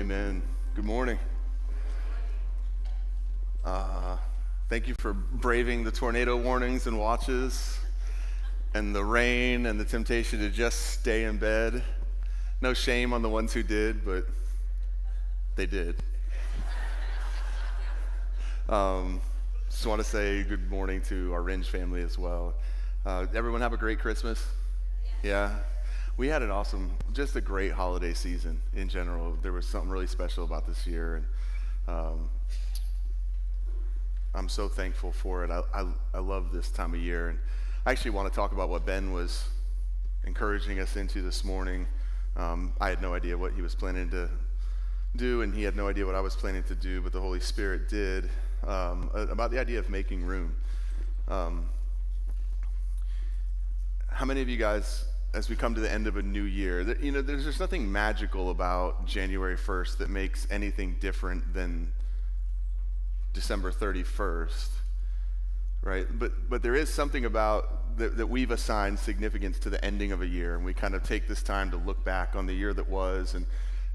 Amen. Good morning. Thank you for braving the tornado warnings and watches and the rain and the temptation to just stay in bed. No shame on the ones who did, but they did. Just want to say good morning to our Ringe family as well. Everyone have a great Christmas? Yeah. We had an awesome, just a great holiday season in general. There was something really special about this year, and I'm so thankful for it. I love this time of year, and I actually want to talk about what Ben was encouraging us into this morning. I had no idea what he was planning to do, and he had no idea what I was planning to do, but the Holy Spirit did, about the idea of making room. How many of you guys, as we come to the end of a new year, there's just nothing magical about January 1st that makes anything different than December 31st, right? But there is something about that we've assigned significance to the ending of a year, and we kind of take this time to look back on the year that was and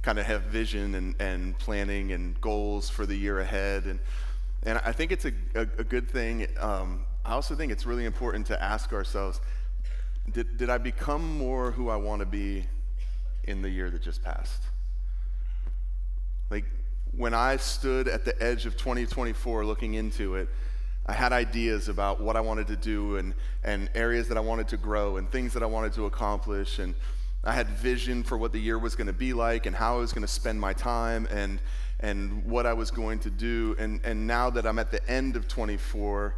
kind of have vision and planning and goals for the year ahead. And I think it's a good thing. I also think it's really important to ask ourselves, did I become more who I want to be in the year that just passed? Like, when I stood at the edge of 2024 looking into it, I had ideas about what I wanted to do and areas that I wanted to grow and things that I wanted to accomplish, and I had vision for what the year was going to be like and how I was going to spend my time and what I was going to do. And now that I'm at the end of 24,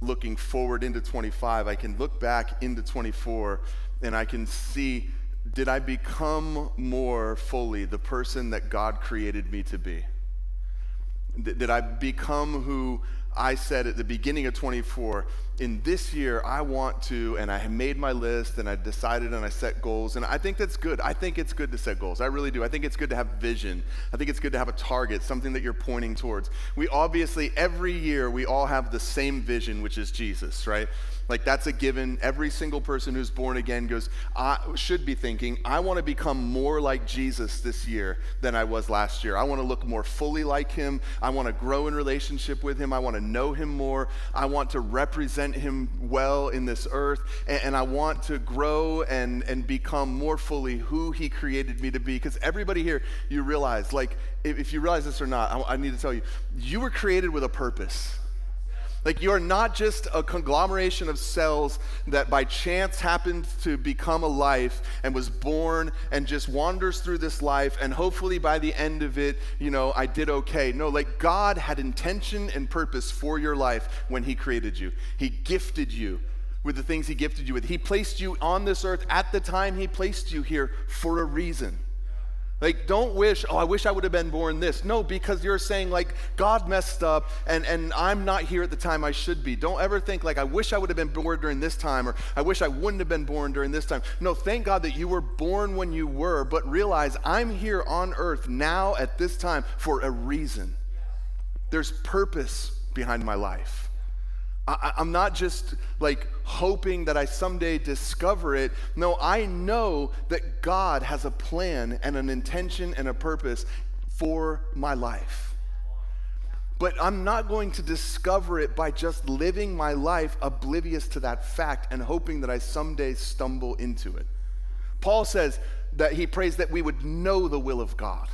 looking forward into 25, I can look back into 24 and I can see, did I become more fully the person that God created me to be? Did I become who I said at the beginning of 24, in this year I want to, and I made my list and I decided and I set goals, and I think that's good. I think it's good to set goals. I really do. I think it's good to have vision. I think it's good to have a target, something that you're pointing towards. We obviously, every year, we all have the same vision, which is Jesus, right? Like, that's a given. Every single person who's born again should be thinking, I want to become more like Jesus this year than I was last year. I want to look more fully like him. I want to grow in relationship with him. I want to know him more. I want to represent him well in this earth. And I want to grow and become more fully who he created me to be. Because everybody here, you realize, like, if you realize this or not, I need to tell you, you were created with a purpose. Like, you're not just a conglomeration of cells that by chance happened to become a life and was born and just wanders through this life, and hopefully by the end of it, I did okay. No, like, God had intention and purpose for your life when he created you. He gifted you with the things he gifted you with. He placed you on this earth at the time he placed you here for a reason. Like, don't wish, I wish I would have been born this. No, because you're saying, like, God messed up and I'm not here at the time I should be. Don't ever think, like, I wish I would have been born during this time, or I wish I wouldn't have been born during this time. No, thank God that you were born when you were, but realize I'm here on earth now at this time for a reason. There's purpose behind my life. I'm not just like hoping that I someday discover it. No, I know that God has a plan and an intention and a purpose for my life. But I'm not going to discover it by just living my life oblivious to that fact and hoping that I someday stumble into it. Paul says that he prays that we would know the will of God.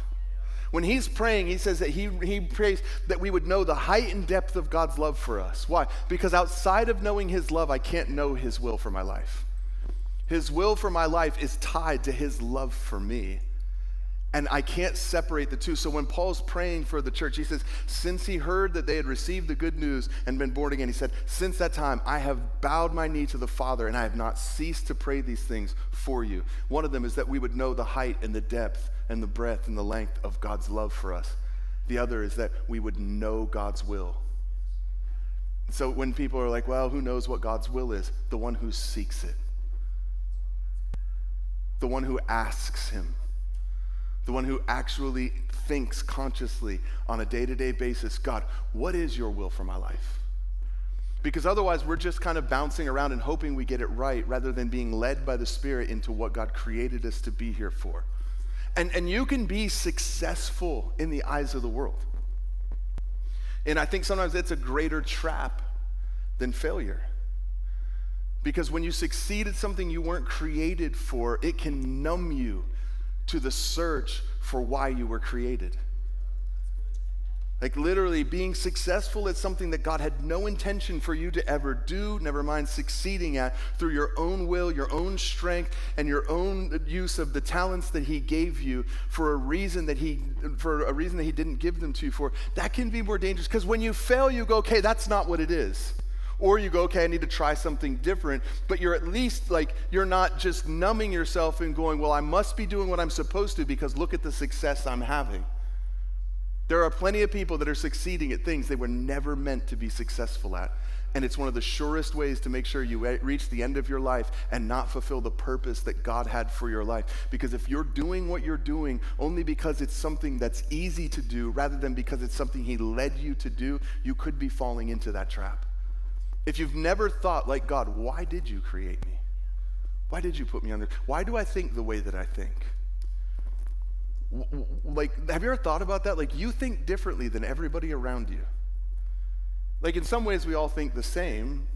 When he's praying, he says that he prays that we would know the height and depth of God's love for us. Why? Because outside of knowing his love, I can't know his will for my life. His will for my life is tied to his love for me. And I can't separate the two. So when Paul's praying for the church, he says, since he heard that they had received the good news and been born again, he said, since that time, I have bowed my knee to the Father, and I have not ceased to pray these things for you. One of them is that we would know the height and the depth and the breadth and the length of God's love for us. The other is that we would know God's will. So when people are like, well, who knows what God's will is? The one who seeks it. The one who asks him. The one who actually thinks consciously on a day-to-day basis, God, what is your will for my life? Because otherwise we're just kind of bouncing around and hoping we get it right rather than being led by the Spirit into what God created us to be here for. And you can be successful in the eyes of the world. And I think sometimes it's a greater trap than failure. Because when you succeed at something you weren't created for, it can numb you to the search for why you were created. Like literally being successful at something that God had no intention for you to ever do, never mind succeeding at, through your own will, your own strength, and your own use of the talents that he gave you for a reason that he didn't give them to you for, that can be more dangerous. Because when you fail, you go, okay, that's not what it is. Or you go, okay, I need to try something different, but you're at least like, you're not just numbing yourself and going, well, I must be doing what I'm supposed to because look at the success I'm having. There are plenty of people that are succeeding at things they were never meant to be successful at. And it's one of the surest ways to make sure you reach the end of your life and not fulfill the purpose that God had for your life. Because if you're doing what you're doing only because it's something that's easy to do rather than because it's something he led you to do, you could be falling into that trap. If you've never thought like, God, why did you create me? Why did you put me on there? Why do I think the way that I think? Like, have you ever thought about that? Like, you think differently than everybody around you. Like, in some ways we all think the same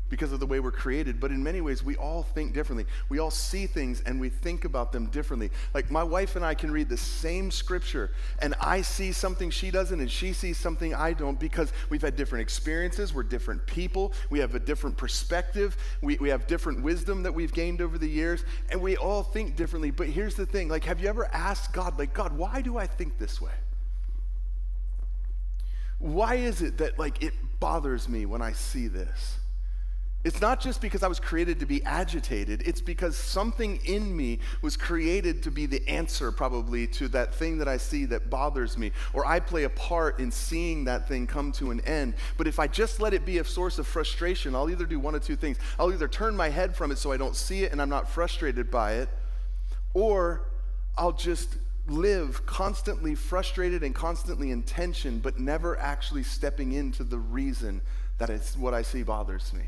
because of the way we're created, but in many ways we all think differently. We all see things and we think about them differently. Like, my wife and I can read the same scripture and I see something she doesn't and she sees something I don't because we've had different experiences, we're different people, we have a different perspective, we have different wisdom that we've gained over the years, and we all think differently. But here's the thing, like, have you ever asked God, like, God, why do I think this way? Why is it that, like, it bothers me when I see this? It's not just because I was created to be agitated. It's because something in me was created to be the answer probably to that thing that I see that bothers me. Or I play a part in seeing that thing come to an end. But if I just let it be a source of frustration, I'll either do one of two things. I'll either turn my head from it so I don't see it and I'm not frustrated by it, or I'll just live constantly frustrated and constantly in tension, but never actually stepping into the reason that it's what I see bothers me.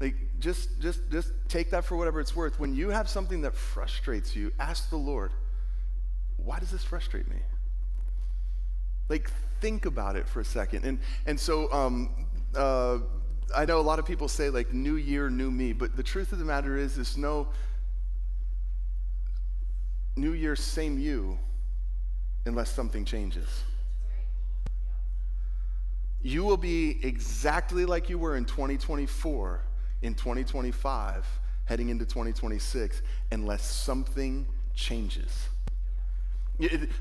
Like, just take that for whatever it's worth. When you have something that frustrates you, ask the Lord, why does this frustrate me? Like, think about it for a second. And so I know a lot of people say, like, new year, new me, but the truth of the matter is there's no new year, same you, unless something changes. You will be exactly like you were in 2024, in 2025, heading into 2026, unless something changes.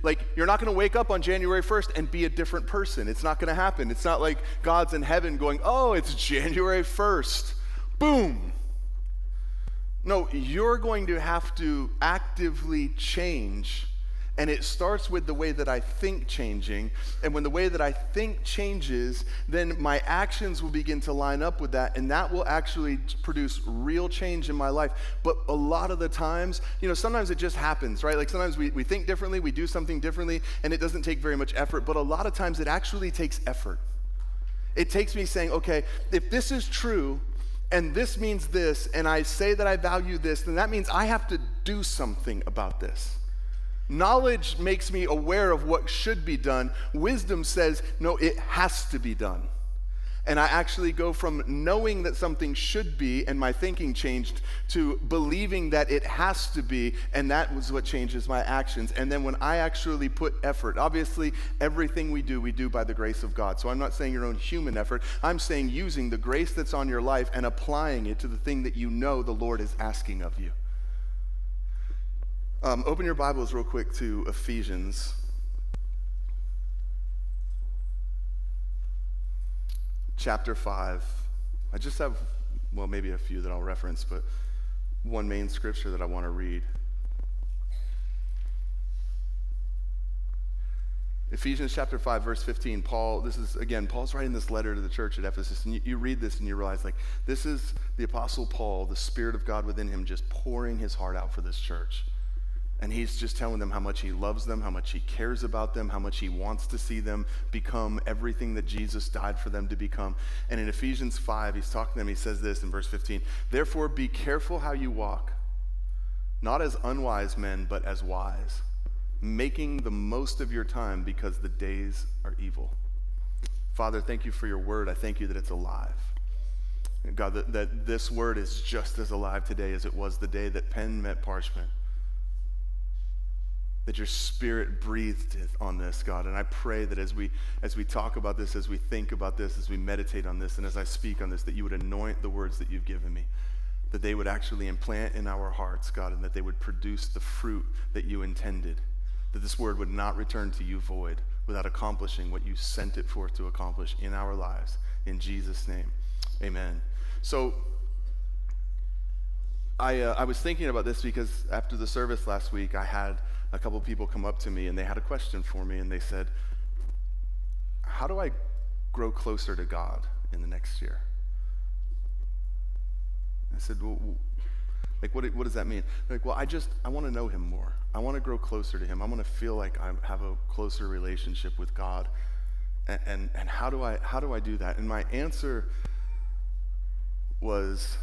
Like, you're not going to wake up on January 1st and be a different person. It's not going to happen. It's not like God's in heaven going, oh, it's January 1st. Boom. No, you're going to have to actively change. And it starts with the way that I think changing. And when the way that I think changes, then my actions will begin to line up with that. And that will actually produce real change in my life. But a lot of the times, sometimes it just happens, right? Like sometimes we think differently, we do something differently, and it doesn't take very much effort. But a lot of times it actually takes effort. It takes me saying, okay, if this is true, and this means this, and I say that I value this, then that means I have to do something about this. Knowledge makes me aware of what should be done. Wisdom says, no, it has to be done. And I actually go from knowing that something should be, and my thinking changed, to believing that it has to be, and that was what changes my actions. And then when I actually put effort, obviously everything we do by the grace of God. So I'm not saying your own human effort. I'm saying using the grace that's on your life and applying it to the thing that you know the Lord is asking of you. Open your Bibles real quick to Ephesians. Chapter 5. I just have, maybe a few that I'll reference, but one main scripture that I want to read. Ephesians chapter 5, verse 15. Paul's writing this letter to the church at Ephesus, and you read this and you realize, like, this is the Apostle Paul, the Spirit of God within him, just pouring his heart out for this church. And he's just telling them how much he loves them, how much he cares about them, how much he wants to see them become everything that Jesus died for them to become. And in Ephesians 5, he's talking to them, he says this in verse 15, therefore be careful how you walk, not as unwise men, but as wise, making the most of your time because the days are evil. Father, thank you for your word. I thank you that it's alive. God, that this word is just as alive today as it was the day that pen met parchment. That your spirit breathed on this, God. And I pray that as we talk about this, as we think about this, as we meditate on this, and as I speak on this, that you would anoint the words that you've given me, that they would actually implant in our hearts, God, and that they would produce the fruit that you intended, that this word would not return to you void without accomplishing what you sent it forth to accomplish in our lives. In Jesus' name, amen. So I was thinking about this because after the service last week, I had a couple people come up to me and they had a question for me, and they said, how do I grow closer to God in the next year? I said, well, like, what does that mean? They're like, well, I want to know him more. I want to grow closer to him. I want to feel like I have a closer relationship with God. And how do I do that? And my answer was,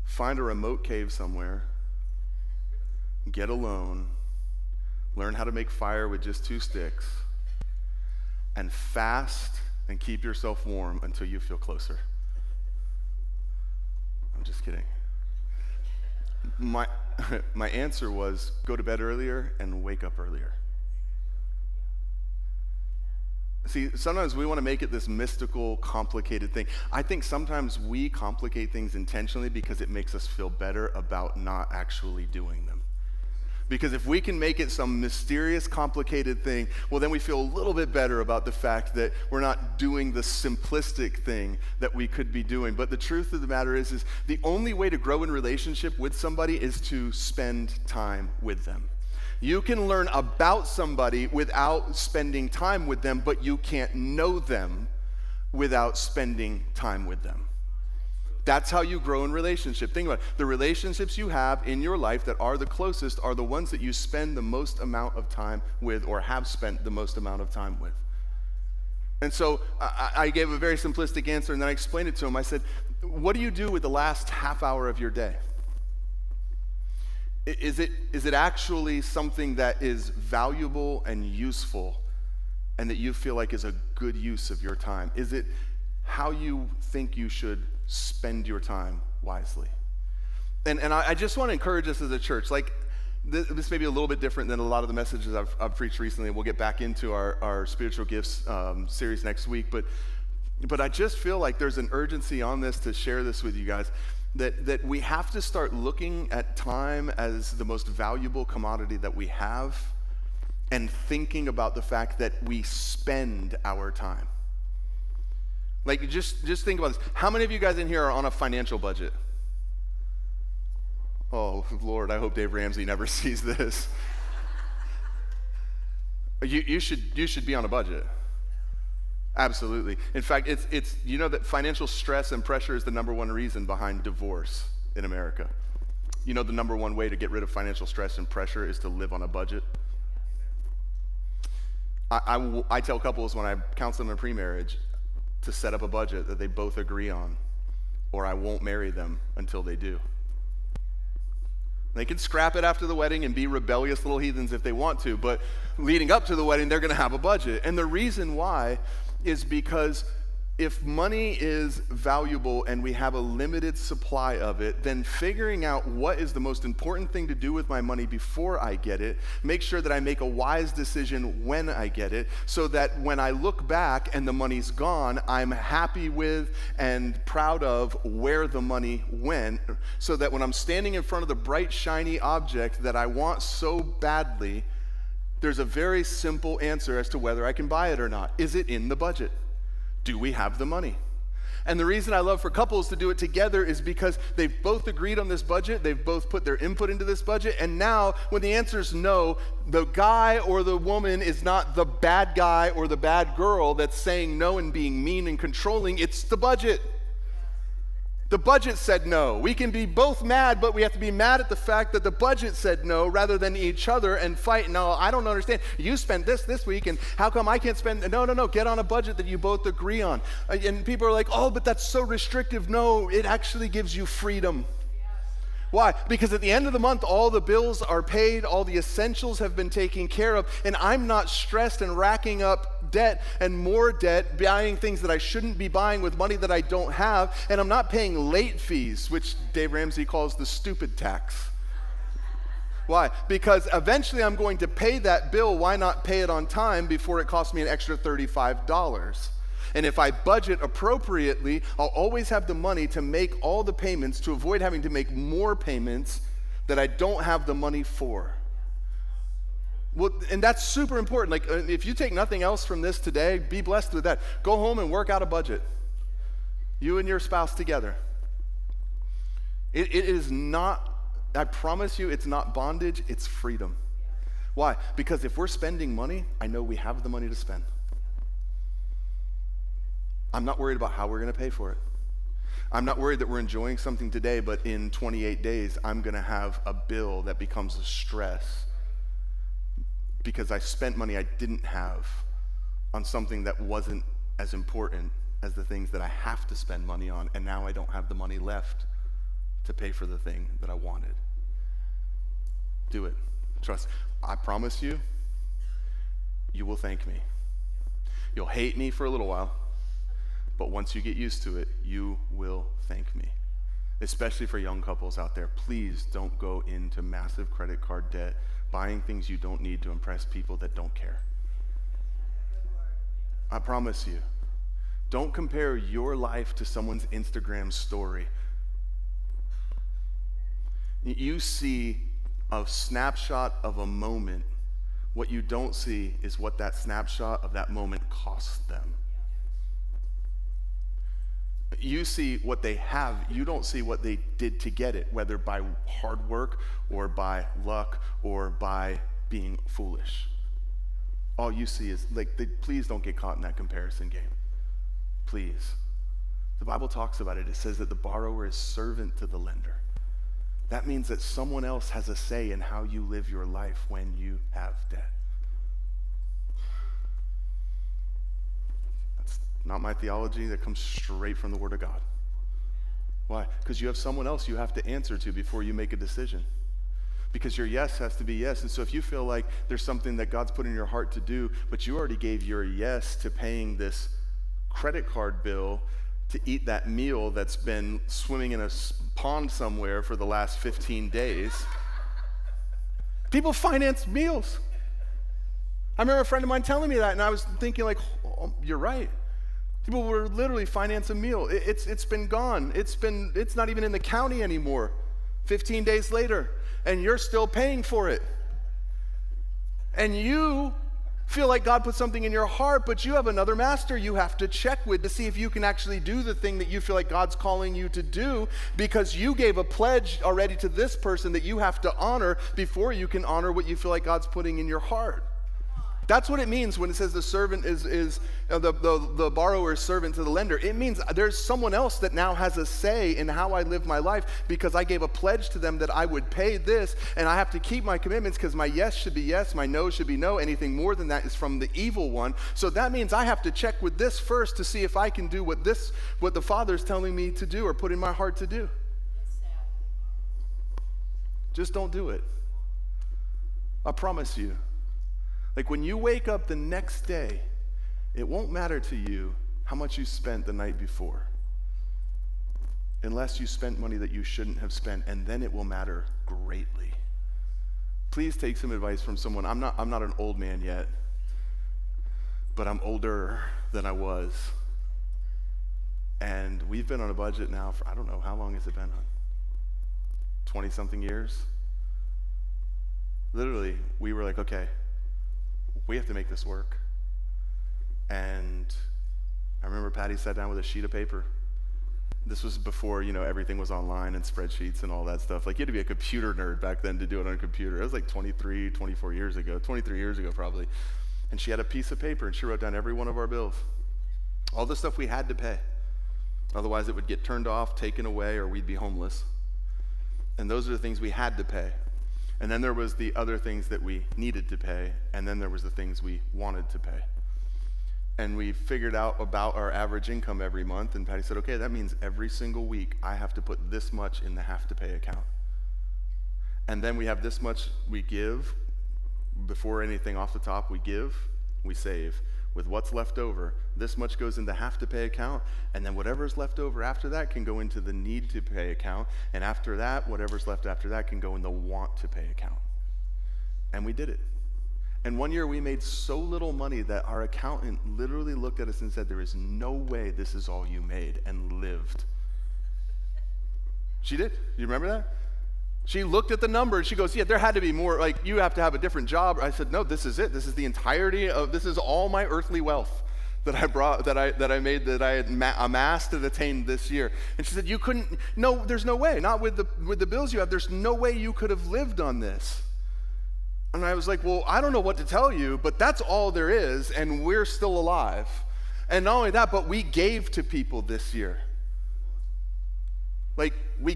find a remote cave somewhere, get alone, learn how to make fire with just 2 sticks, and fast and keep yourself warm until you feel closer. I'm just kidding. My answer was, go to bed earlier and wake up earlier. See, sometimes we want to make it this mystical, complicated thing. I think sometimes we complicate things intentionally because it makes us feel better about not actually doing them. Because if we can make it some mysterious, complicated thing, well, then we feel a little bit better about the fact that we're not doing the simplistic thing that we could be doing. But the truth of the matter is the only way to grow in relationship with somebody is to spend time with them. You can learn about somebody without spending time with them, but you can't know them without spending time with them. That's how you grow in relationship. Think about it. The relationships you have in your life that are the closest are the ones that you spend the most amount of time with, or have spent the most amount of time with. And so I gave a very simplistic answer, and then I explained it to him. I said, what do you do with the last half hour of your day? Is it actually something that is valuable and useful and that you feel like is a good use of your time? Is it how you think you should spend your time wisely? And I just want to encourage us as a church. Like, this may be a little bit different than a lot of the messages I've preached recently. We'll get back into our spiritual gifts series next week. But I just feel like there's an urgency on this to share this with you guys. That we have to start looking at time as the most valuable commodity that we have, and thinking about the fact that we spend our time. Like, just think about this. How many of you guys in here are on a financial budget? Oh, Lord, I hope Dave Ramsey never sees this. You should be on a budget. Absolutely. In fact, it's you know that financial stress and pressure is the number one reason behind divorce in America. You know the number one way to get rid of financial stress and pressure is to live on a budget. I tell couples when I counsel them in pre-marriage to set up a budget that they both agree on, or I won't marry them until they do. They can scrap it after the wedding and be rebellious little heathens if they want to, but leading up to the wedding, they're going to have a budget. And the reason why is because if money is valuable and we have a limited supply of it, then figuring out what is the most important thing to do with my money before I get it, make sure that I make a wise decision when I get it, so that when I look back and the money's gone, I'm happy with and proud of where the money went, so that when I'm standing in front of the bright, shiny object that I want so badly, there's a very simple answer as to whether I can buy it or not. Is it in the budget? Do we have the money? And the reason I love for couples to do it together is because they've both agreed on this budget, they've both put their input into this budget, and now when the answer is no, the guy or the woman is not the bad guy or the bad girl that's saying no and being mean and controlling, it's the budget. The budget said no. We can be both mad, but we have to be mad at the fact that the budget said no rather than each other and fight. No, I don't understand. You spent this week, and how come I can't spend? No. Get on a budget that you both agree on. And people are like, oh, but that's so restrictive. No, it actually gives you freedom. Why? Because at the end of the month, all the bills are paid, all the essentials have been taken care of, and I'm not stressed and racking up debt and more debt, buying things that I shouldn't be buying with money that I don't have, and I'm not paying late fees, which Dave Ramsey calls the stupid tax. Why? Because eventually I'm going to pay that bill. Why not pay it on time before it costs me an extra $35? And if I budget appropriately, I'll always have the money to make all the payments to avoid having to make more payments that I don't have the money for. Well, and that's super important. Like, if you take nothing else from this today, be blessed with that. Go home and work out a budget. You and your spouse together. It is not, I promise you, it's not bondage, it's freedom. Why? Because if we're spending money, I know we have the money to spend. I'm not worried about how we're going to pay for it. I'm not worried that we're enjoying something today, but in 28 days, I'm going to have a bill that becomes a stress because I spent money I didn't have on something that wasn't as important as the things that I have to spend money on, and now I don't have the money left to pay for the thing that I wanted. Do it. Trust. I promise you, you will thank me. You'll hate me for a little while. But once you get used to it, you will thank me. Especially for young couples out there, please don't go into massive credit card debt, buying things you don't need to impress people that don't care. I promise you. Don't compare your life to someone's Instagram story. You see a snapshot of a moment. What you don't see is what that snapshot of that moment cost them. You see what they have. You don't see what they did to get it, whether by hard work or by luck or by being foolish. All you see is, please don't get caught in that comparison game. Please. The Bible talks about it. It says that the borrower is servant to the lender. That means that someone else has a say in how you live your life when you have debt. Not my theology, that comes straight from the Word of God. Why? Because you have someone else you have to answer to before you make a decision. Because your yes has to be yes. And so if you feel like there's something that God's put in your heart to do, but you already gave your yes to paying this credit card bill to eat that meal that's been swimming in a pond somewhere for the last 15 days. People finance meals. I remember a friend of mine telling me that, and I was thinking like, oh, you're right. People were literally finance a meal. It's been gone. It's not even in the county anymore. 15 days later, and you're still paying for it. And you feel like God put something in your heart, but you have another master you have to check with to see if you can actually do the thing that you feel like God's calling you to do, because you gave a pledge already to this person that you have to honor before you can honor what you feel like God's putting in your heart. That's what it means when it says the servant is the borrower's servant to the lender. It means there's someone else that now has a say in how I live my life because I gave a pledge to them that I would pay this, and I have to keep my commitments because my yes should be yes, my no should be no. Anything more than that is from the evil one. So that means I have to check with this first to see if I can do what the Father's telling me to do or put in my heart to do. Just don't do it. I promise you. Like when you wake up the next day, it won't matter to you how much you spent the night before, unless you spent money that you shouldn't have spent, and then it will matter greatly. Please take some advice from someone. I'm not an old man yet, but I'm older than I was. And we've been on a budget now for, I don't know, how long has it been on? 20-something years? Literally, we were like, okay, we have to make this work. And I remember Patty sat down with a sheet of paper. This was before, everything was online and spreadsheets and all that stuff. Like, you had to be a computer nerd back then to do it on a computer. It was like 23 years ago probably. And she had a piece of paper and she wrote down every one of our bills. All the stuff we had to pay. Otherwise it would get turned off, taken away, or we'd be homeless. And those are the things we had to pay. And then there was the other things that we needed to pay, and then there was the things we wanted to pay. And we figured out about our average income every month, and Patty said, okay, that means every single week I have to put this much in the have to pay account. And then we have this much we give. Before anything off the top, we give, we save. With what's left over, this much goes in the have to pay account, and then whatever's left over after that can go into the need to pay account, and after that, whatever's left after that can go in the want to pay account. And we did it. And one year we made so little money that our accountant literally looked at us and said, "There is no way this is all you made," and lived. She did. You remember that? She looked at the number and she goes, "Yeah, there had to be more, like you have to have a different job." I said, "No, this is it. This is the entirety of, this is all my earthly wealth that I brought, that I made, that I had amassed and attained this year." And she said, "You couldn't, no, there's no way, not with the bills you have, there's no way you could have lived on this." And I was like, "Well, I don't know what to tell you, but that's all there is, and we're still alive." And not only that, but we gave to people this year. Like, we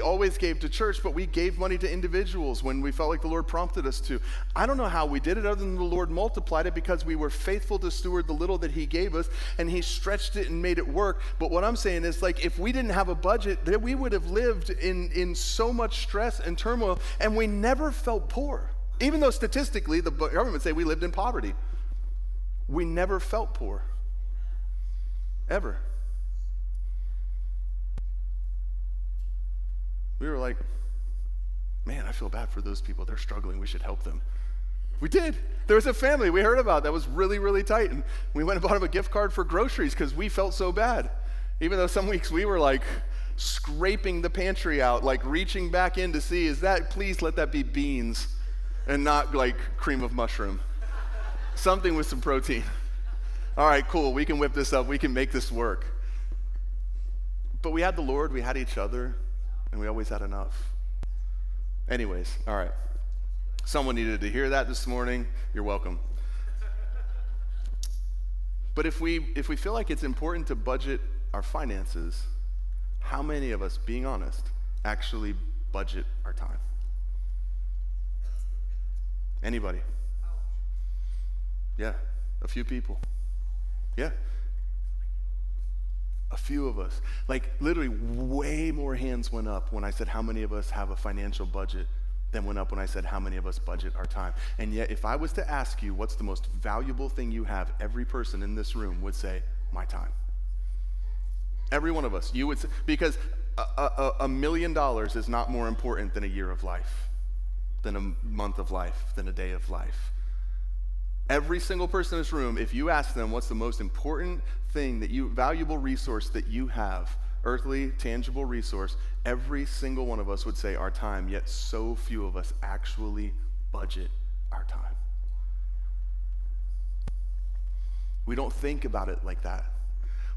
always gave to church, but we gave money to individuals when we felt like the Lord prompted us to. I don't know how we did it other than the Lord multiplied it, because we were faithful to steward the little that he gave us, and he stretched it and made it work. But what I'm saying is, like, if we didn't have a budget, then we would have lived in so much stress and turmoil, and we never felt poor. Even though statistically the government say we lived in poverty, we never felt poor, ever. We were like, "Man, I feel bad for those people. They're struggling. We should help them." We did. There was a family we heard about that was really, really tight, and we went and bought them a gift card for groceries because we felt so bad. Even though some weeks we were like scraping the pantry out, like reaching back in to see, please let that be beans and not like cream of mushroom. Something with some protein. All right, cool. We can whip this up. We can make this work. But we had the Lord, we had each other, and we always had enough. Anyways, all right. Someone needed to hear that this morning. You're welcome. But if we feel like it's important to budget our finances, how many of us, being honest, actually budget our time? Anybody? Yeah, a few people. Yeah. A few of us. Like, literally way more hands went up when I said how many of us have a financial budget than went up when I said how many of us budget our time. And yet, if I was to ask you what's the most valuable thing you have, every person in this room would say, my time. Every one of us. You would say, because $1 million is not more important than a year of life, than a month of life, than a day of life. Every single person in this room, if you ask them what's the most important thing valuable resource that you have, earthly, tangible resource, every single one of us would say our time, yet so few of us actually budget our time. We don't think about it like that.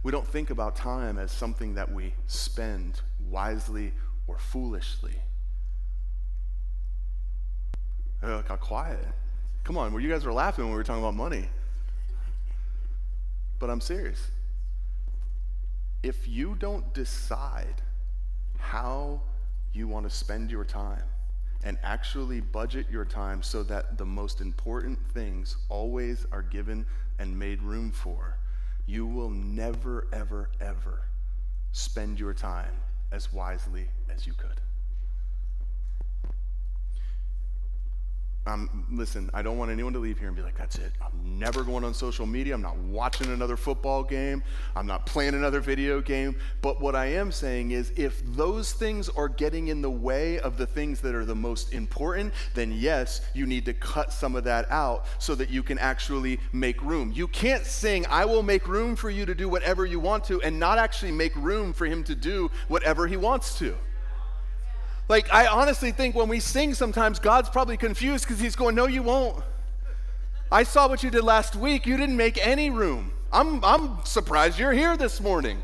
We don't think about time as something that we spend wisely or foolishly. It got quiet. Come on, you guys were laughing when we were talking about money. But I'm serious. If you don't decide how you want to spend your time and actually budget your time so that the most important things always are given and made room for, you will never, ever, ever spend your time as wisely as you could. Listen, I don't want anyone to leave here and be like, that's it. I'm never going on social media. I'm not watching another football game. I'm not playing another video game. But what I am saying is, if those things are getting in the way of the things that are the most important, then yes, you need to cut some of that out so that you can actually make room. You can't sing, I will make room for you to do whatever you want to, and not actually make room for him to do whatever he wants to. Like, I honestly think when we sing sometimes, God's probably confused because he's going, no, you won't. I saw what you did last week. You didn't make any room. I'm surprised you're here this morning.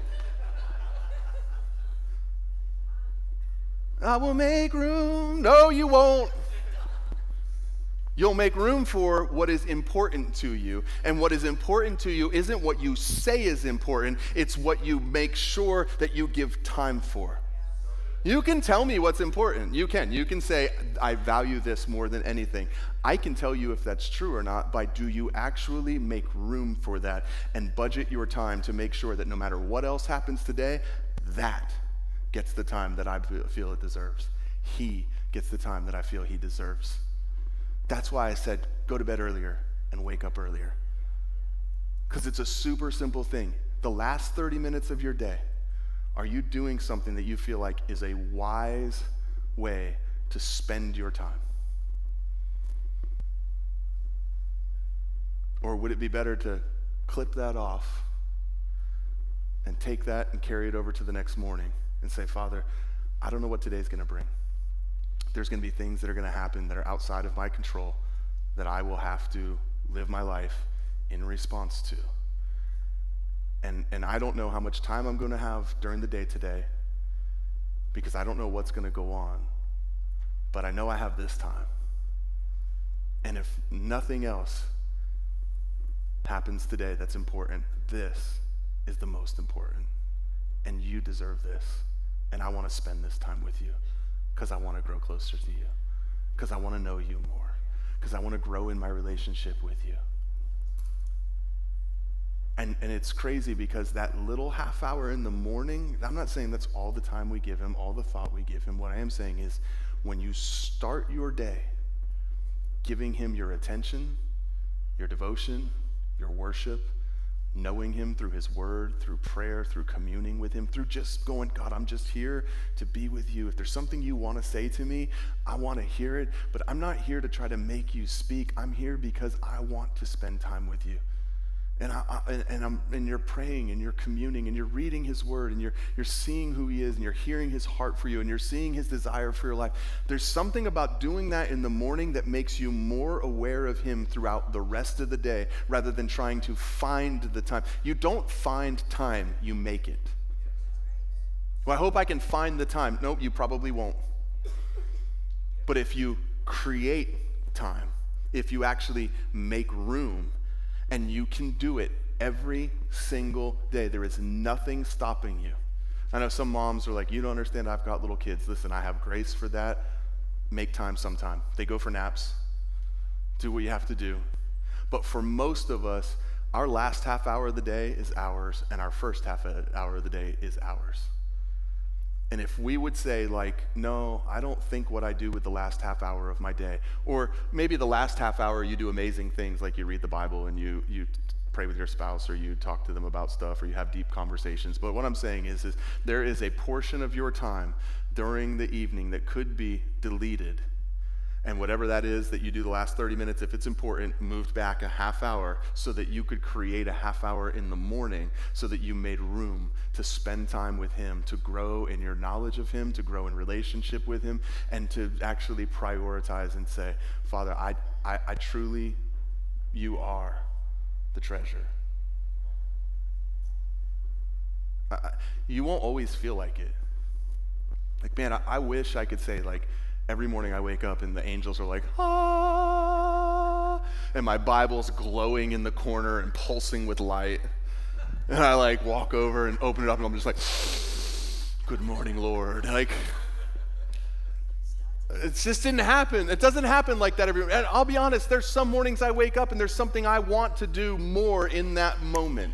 I will make room. No, you won't. You'll make room for what is important to you. And what is important to you isn't what you say is important. It's what you make sure that you give time for. You can tell me what's important. You can say, I value this more than anything. I can tell you if that's true or not by, do you actually make room for that and budget your time to make sure that no matter what else happens today, that gets the time that I feel it deserves. He gets the time that I feel he deserves. That's why I said, go to bed earlier and wake up earlier. Because it's a super simple thing. The last 30 minutes of your day, are you doing something that you feel like is a wise way to spend your time? Or would it be better to clip that off and take that and carry it over to the next morning and say, Father, I don't know what today's going to bring. There's going to be things that are going to happen that are outside of my control that I will have to live my life in response to. And I don't know how much time I'm going to have during the day today because I don't know what's going to go on, but I know I have this time. And if nothing else happens today that's important, this is the most important. And you deserve this. And I want to spend this time with you because I want to grow closer to you, because I want to know you more, because I want to grow in my relationship with you. And it's crazy because that little half hour in the morning, I'm not saying that's all the time we give him, all the thought we give him. What I am saying is when you start your day giving him your attention, your devotion, your worship, knowing him through his word, through prayer, through communing with him, through just going, God, I'm just here to be with you. If there's something you want to say to me, I want to hear it, but I'm not here to try to make you speak. I'm here because I want to spend time with you. And you're praying and you're communing and you're reading his word and you're seeing who he is and you're hearing his heart for you and you're seeing his desire for your life. There's something about doing that in the morning that makes you more aware of him throughout the rest of the day rather than trying to find the time. You don't find time, you make it. Well, I hope I can find the time. Nope, you probably won't. But if you create time, if you actually make room, and you can do it every single day. There is nothing stopping you. I know some moms are like, you don't understand, I've got little kids. Listen, I have grace for that. Make time sometime. They go for naps. Do what you have to do. But for most of us, our last half hour of the day is ours, and our first half hour of the day is ours. And if we would say like, no, I don't think what I do with the last half hour of my day, or maybe the last half hour you do amazing things like you read the Bible and you pray with your spouse or you talk to them about stuff or you have deep conversations. But what I'm saying is there is a portion of your time during the evening that could be deleted. And whatever that is that you do the last 30 minutes, if it's important, moved back a half hour so that you could create a half hour in the morning so that you made room to spend time with him, to grow in your knowledge of him, to grow in relationship with him, and to actually prioritize and say, Father, I truly, you are the treasure. You won't always feel like it. Like, man, I wish I could say like, every morning I wake up and the angels are like, ah, and my Bible's glowing in the corner and pulsing with light. And I like walk over and open it up and I'm just like, good morning, Lord. Like, it just didn't happen. It doesn't happen like that every morning. And I'll be honest, there's some mornings I wake up and there's something I want to do more in that moment.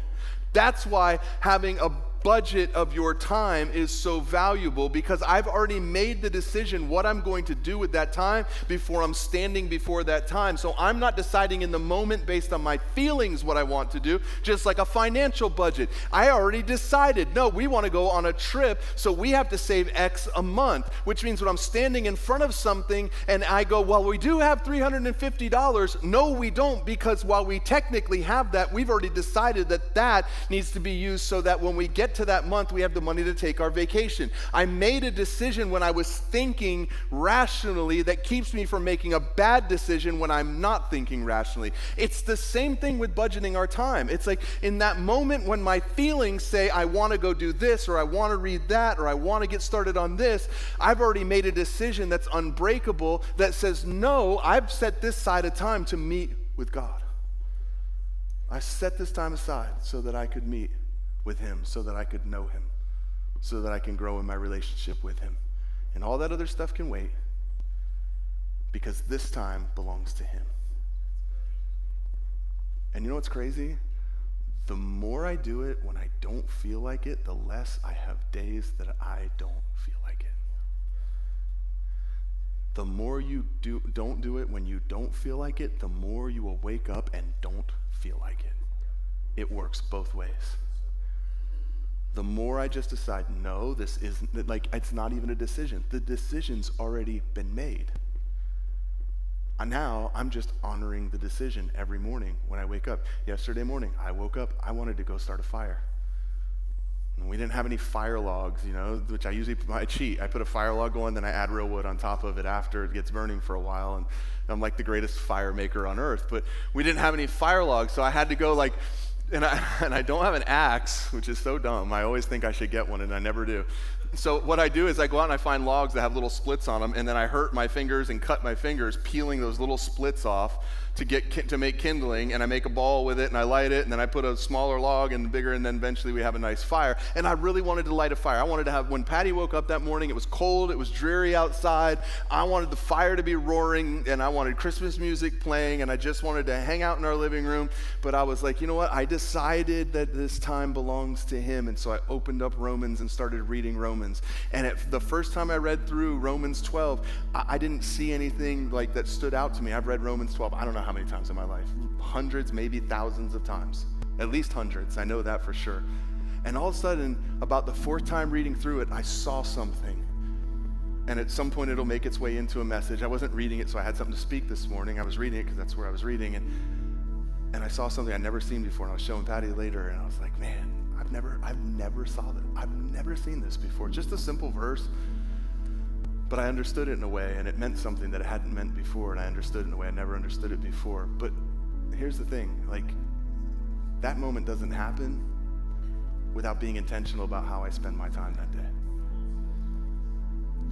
That's why having a budget of your time is so valuable, because I've already made the decision what I'm going to do with that time before I'm standing before that time. So I'm not deciding in the moment based on my feelings what I want to do, just like a financial budget. I already decided, no, we want to go on a trip, so we have to save X a month, which means when I'm standing in front of something and I go, well, we do have $350. No, we don't, because while we technically have that, we've already decided that that needs to be used so that when we get to that month, we have the money to take our vacation. I made a decision when I was thinking rationally that keeps me from making a bad decision when I'm not thinking rationally. It's the same thing with budgeting our time. It's like in that moment when my feelings say I want to go do this, or I want to read that, or I want to get started on this, I've already made a decision that's unbreakable that says, no, I've set this side of time to meet with God. I set this time aside so that I could meet with him, so that I could know him, so that I can grow in my relationship with him. And all that other stuff can wait, because this time belongs to him. And you know what's crazy? The more I do it when I don't feel like it, the less I have days that I don't feel like it. the more you don't do it when you don't feel like it, the more you will wake up and don't feel like it. It works both ways. The more I just decide, no, this isn't, like, it's not even a decision. The decision's already been made. And now I'm just honoring the decision every morning when I wake up. Yesterday morning, I woke up, I wanted to go start a fire. And we didn't have any fire logs, which I cheat. I put a fire log going, then I add real wood on top of it after it gets burning for a while. And I'm like the greatest fire maker on earth. But we didn't have any fire logs, so I had to go and I don't have an axe, which is so dumb. I always think I should get one, and I never do. So what I do is I go out and I find logs that have little splits on them, and then I hurt my fingers and cut my fingers peeling those little splits off to make kindling, and I make a ball with it, and I light it, and then I put a smaller log and bigger, and then eventually we have a nice fire. And I really wanted to light a fire. I wanted to have, when Patty woke up that morning, it was cold, it was dreary outside. I wanted the fire to be roaring, and I wanted Christmas music playing, and I just wanted to hang out in our living room. But I was like, you know what? I decided that this time belongs to him, and so I opened up Romans and started reading Romans. And the first time I read through Romans 12, I didn't see anything like that stood out to me. I've read Romans 12, I don't know how many times in my life, hundreds, maybe thousands of times, at least hundreds, I know that for sure. And all of a sudden, about the fourth time reading through it, I saw something. And at some point it'll make its way into a message. I wasn't reading it, so I had something to speak this morning. I was reading it because that's where I was reading, and I saw something I'd never seen before, and I was showing Patty later, and I was like, man, I've never saw that. I've never seen this before. Just a simple verse. But I understood it in a way, and it meant something that it hadn't meant before, and I understood it in a way I never understood it before. But here's the thing, that moment doesn't happen without being intentional about how I spend my time that day.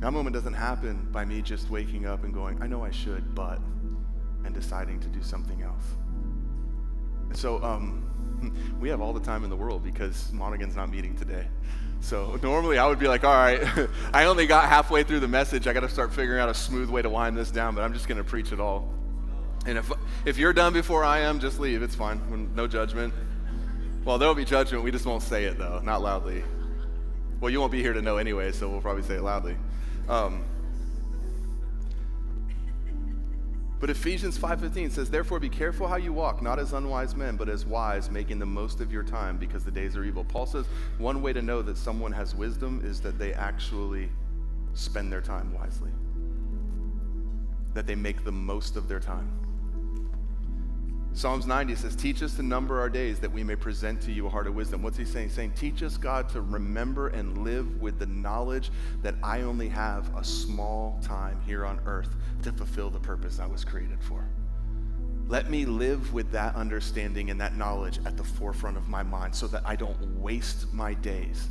That moment doesn't happen by me just waking up and going, I know I should, and deciding to do something else. So we have all the time in the world because Monaghan's not meeting today. So normally I would be like, all right, I only got halfway through the message. I got to start figuring out a smooth way to wind this down, but I'm just going to preach it all. And if you're done before I am, just leave. It's fine. No judgment. Well, there will be judgment. We just won't say it, though, not loudly. Well, you won't be here to know anyway, so we'll probably say it loudly. But Ephesians 5:15 says, therefore be careful how you walk, not as unwise men, but as wise, making the most of your time because the days are evil. Paul says one way to know that someone has wisdom is that they actually spend their time wisely, that they make the most of their time. Psalms 90 says, teach us to number our days that we may present to you a heart of wisdom. What's he saying? He's saying, teach us, God, to remember and live with the knowledge that I only have a small time here on earth to fulfill the purpose I was created for. Let me live with that understanding and that knowledge at the forefront of my mind so that I don't waste my days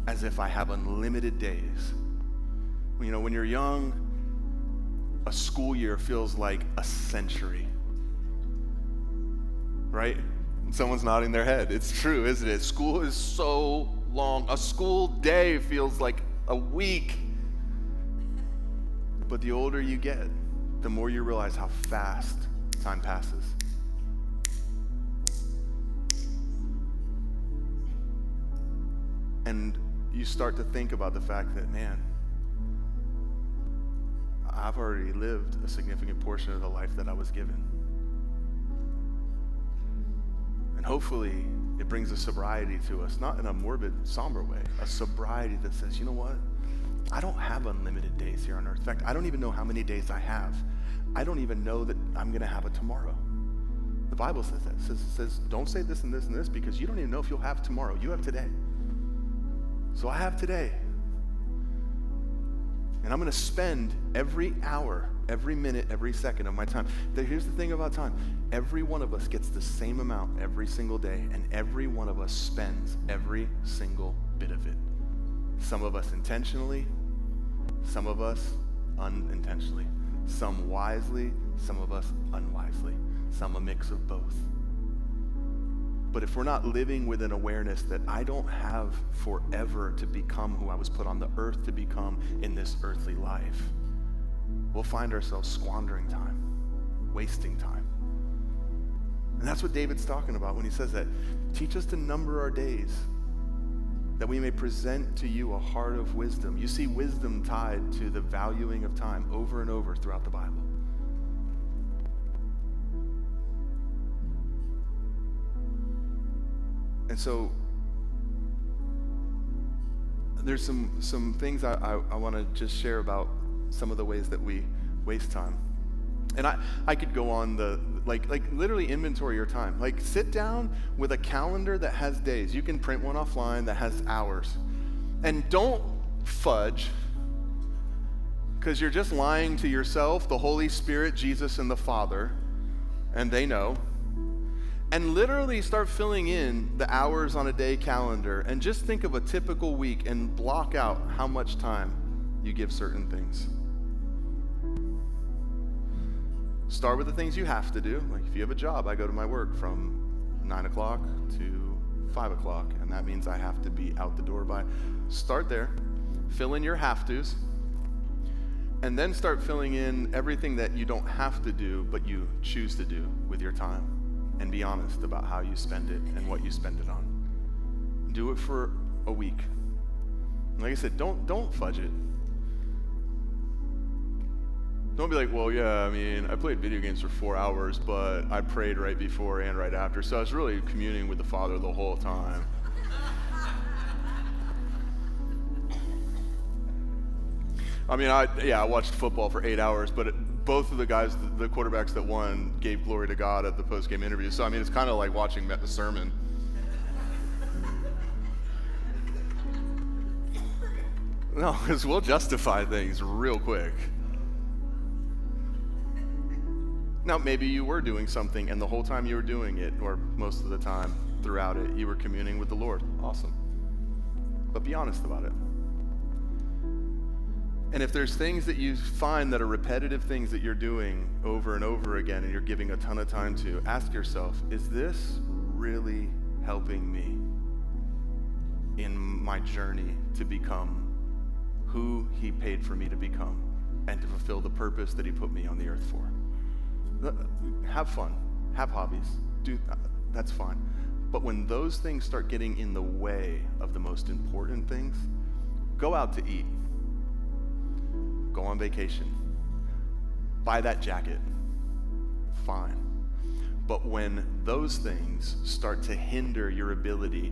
as if I have unlimited days. When you're young, a school year feels like a century. Right? Someone's nodding their head. It's true, isn't it? School is so long. A school day feels like a week. But the older you get, the more you realize how fast time passes. And you start to think about the fact that, man, I've already lived a significant portion of the life that I was given. Hopefully, it brings a sobriety to us, not in a morbid, somber way, a sobriety that says, you know what? I don't have unlimited days here on earth. In fact, I don't even know how many days I have. I don't even know that I'm going to have a tomorrow. The Bible says that. It says, don't say this and this and this because you don't even know if you'll have tomorrow. You have today. So I have today. And I'm going to spend every hour, every minute, every second of my time. Here's the thing about time. Every one of us gets the same amount every single day, and every one of us spends every single bit of it. Some of us intentionally, some of us unintentionally. Some wisely, some of us unwisely. Some a mix of both. But if we're not living with an awareness that I don't have forever to become who I was put on the earth to become in this earthly life, we'll find ourselves squandering time, wasting time. And that's what David's talking about when he says that. Teach us to number our days that we may present to you a heart of wisdom. You see wisdom tied to the valuing of time over and over throughout the Bible. And so there's some things I want to just share about some of the ways that we waste time. And I could go on like literally inventory your time. Like sit down with a calendar that has days. You can print one offline that has hours. And don't fudge, because you're just lying to yourself, the Holy Spirit, Jesus, and the Father, and they know. And literally start filling in the hours on a day calendar and just think of a typical week and block out how much time you give certain things. Start with the things you have to do. Like if you have a job, I go to my work from 9 o'clock to 5 o'clock, and that means I have to be out the door by. Start there, fill in your have-tos, and then start filling in everything that you don't have to do, but you choose to do with your time. And be honest about how you spend it and what you spend it on. Do it for a week. Like I said, don't fudge it. Don't be like, well, yeah, I mean, I played video games for 4 hours, but I prayed right before and right after, so I was really communing with the Father the whole time. I mean, I watched football for 8 hours, but both of the guys, the quarterbacks that won, gave glory to God at the post-game interview. So, I mean, it's kind of like watching the sermon. No, because we'll justify things real quick. Now, maybe you were doing something, and the whole time you were doing it, or most of the time throughout it, you were communing with the Lord. Awesome. But be honest about it. And if there's things that you find that are repetitive things that you're doing over and over again and you're giving a ton of time to, ask yourself, is this really helping me in my journey to become who he paid for me to become and to fulfill the purpose that he put me on the earth for? Have fun, have hobbies, that's fine. But when those things start getting in the way of the most important things, go out to eat. Go on vacation, buy that jacket, fine. But when those things start to hinder your ability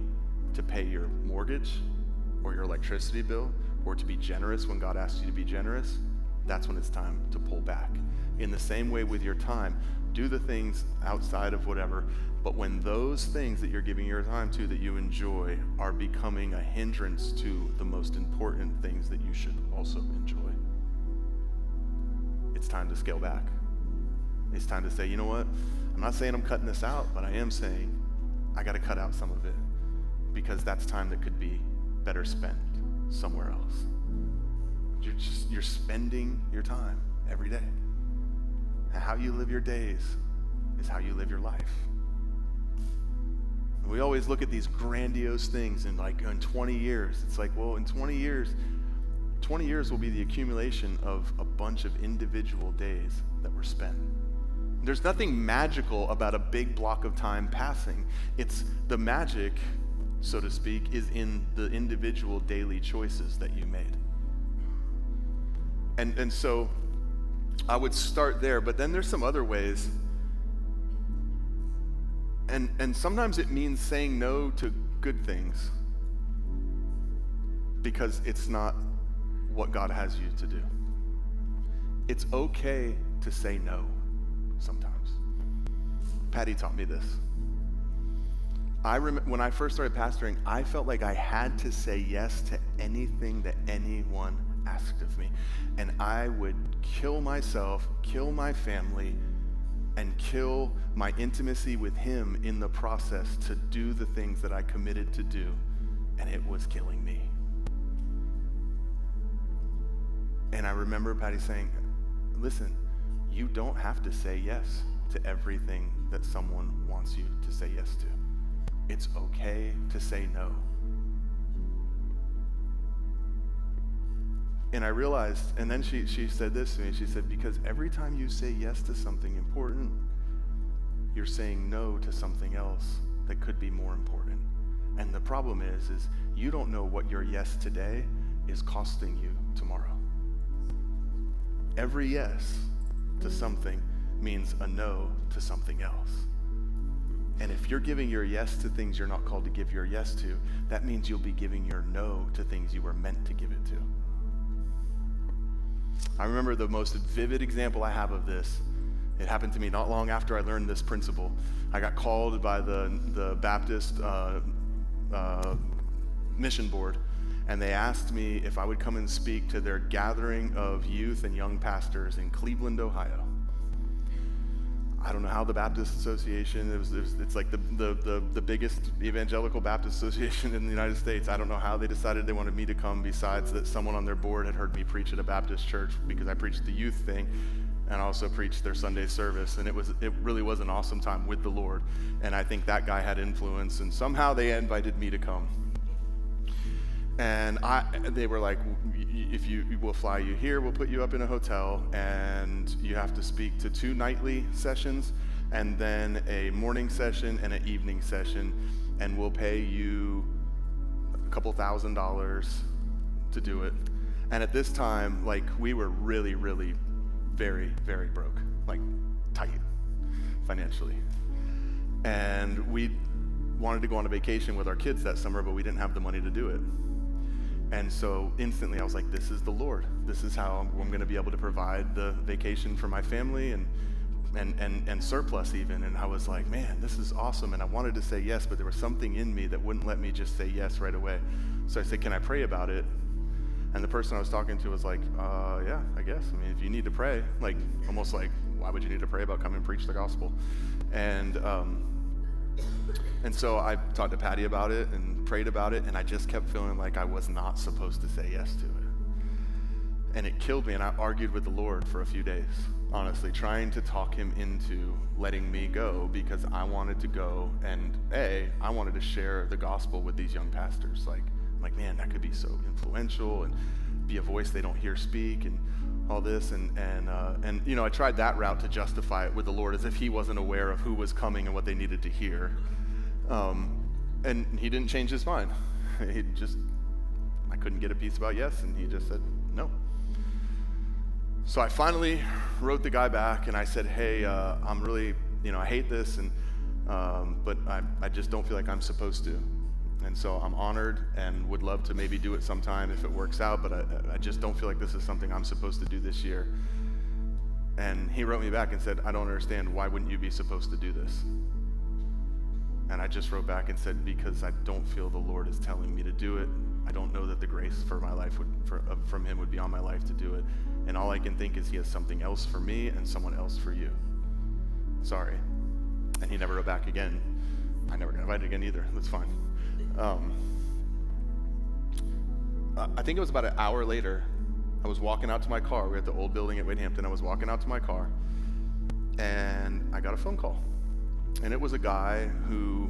to pay your mortgage or your electricity bill or to be generous when God asks you to be generous, that's when it's time to pull back. In the same way with your time, do the things outside of whatever, but when those things that you're giving your time to that you enjoy are becoming a hindrance to the most important things that you should also enjoy, it's time to scale back. It's time to say, you know what? I'm not saying I'm cutting this out, but I am saying I got to cut out some of it because that's time that could be better spent somewhere else. You're spending your time every day. And how you live your days is how you live your life. And we always look at these grandiose things and like in 20 years, it's like, well, in 20 years will be the accumulation of a bunch of individual days that were spent. There's nothing magical about a big block of time passing. It's the magic, so to speak, is in the individual daily choices that you made. And so I would start there, but then there's some other ways. And sometimes it means saying no to good things because it's not what God has you to do. It's okay to say no sometimes. Patty taught me this. I remember when I first started pastoring, I felt like I had to say yes to anything that anyone asked of me. And I would kill myself, kill my family, and kill my intimacy with him in the process to do the things that I committed to do. And it was killing me. And I remember Patty saying, listen, you don't have to say yes to everything that someone wants you to say yes to. It's okay to say no. And I realized, and then she said this to me, she said, because every time you say yes to something important, you're saying no to something else that could be more important. And the problem is you don't know what your yes today is costing you tomorrow. Every yes to something means a no to something else. And if you're giving your yes to things you're not called to give your yes to, that means you'll be giving your no to things you were meant to give it to. I remember the most vivid example I have of this. It happened to me not long after I learned this principle. I got called by the Baptist mission board, and they asked me if I would come and speak to their gathering of youth and young pastors in Cleveland, Ohio. I don't know how the Baptist Association, it's like the biggest evangelical Baptist association in the United States. I don't know how they decided they wanted me to come, besides that someone on their board had heard me preach at a Baptist church, because I preached the youth thing and I also preached their Sunday service, and it really was an awesome time with the Lord. And I think that guy had influence, and somehow they invited me to come. And they were like, we'll fly you here, we'll put you up in a hotel, and you have to speak to 2 nightly sessions, and then a morning session and an evening session, and we'll pay you a couple $1,000s to do it. And at this time, like, we were really, really very, very broke, like tight financially. And we wanted to go on a vacation with our kids that summer, but we didn't have the money to do it. And so instantly I was like, this is the Lord. This is how I'm going to be able to provide the vacation for my family and surplus even. And I was like, man, this is awesome. And I wanted to say yes, but there was something in me that wouldn't let me just say yes right away. So I said, can I pray about it? And the person I was talking to was like, yeah, I guess. I mean, if you need to pray, like, almost like, why would you need to pray about coming and preach the gospel? And so I talked to Patty about it and prayed about it, and I just kept feeling like I was not supposed to say yes to it. And it killed me, and I argued with the Lord for a few days, honestly, trying to talk him into letting me go, because I wanted to go, and I wanted to share the gospel with these young pastors. Like, man, that could be so influential and be a voice they don't hear speak and all this. And you know, I tried that route to justify it with the Lord, as if he wasn't aware of who was coming and what they needed to hear. And he didn't change his mind. I couldn't get a peace about yes, and he just said no. So I finally wrote the guy back, and I said, hey, I'm really, I hate this, and but I just don't feel like I'm supposed to. And so I'm honored and would love to maybe do it sometime if it works out, but I just don't feel like this is something I'm supposed to do this year. And he wrote me back and said, I don't understand, why wouldn't you be supposed to do this? And I just wrote back and said, because I don't feel the Lord is telling me to do it. I don't know that the grace for my life from him would be on my life to do it. And all I can think is he has something else for me and someone else for you. Sorry. And he never wrote back again. I never got invited again either. That's fine. I think it was about an hour later, I was walking out to my car. We were at the old building at Wade-Hampton. I was walking out to my car, and I got a phone call. And it was a guy who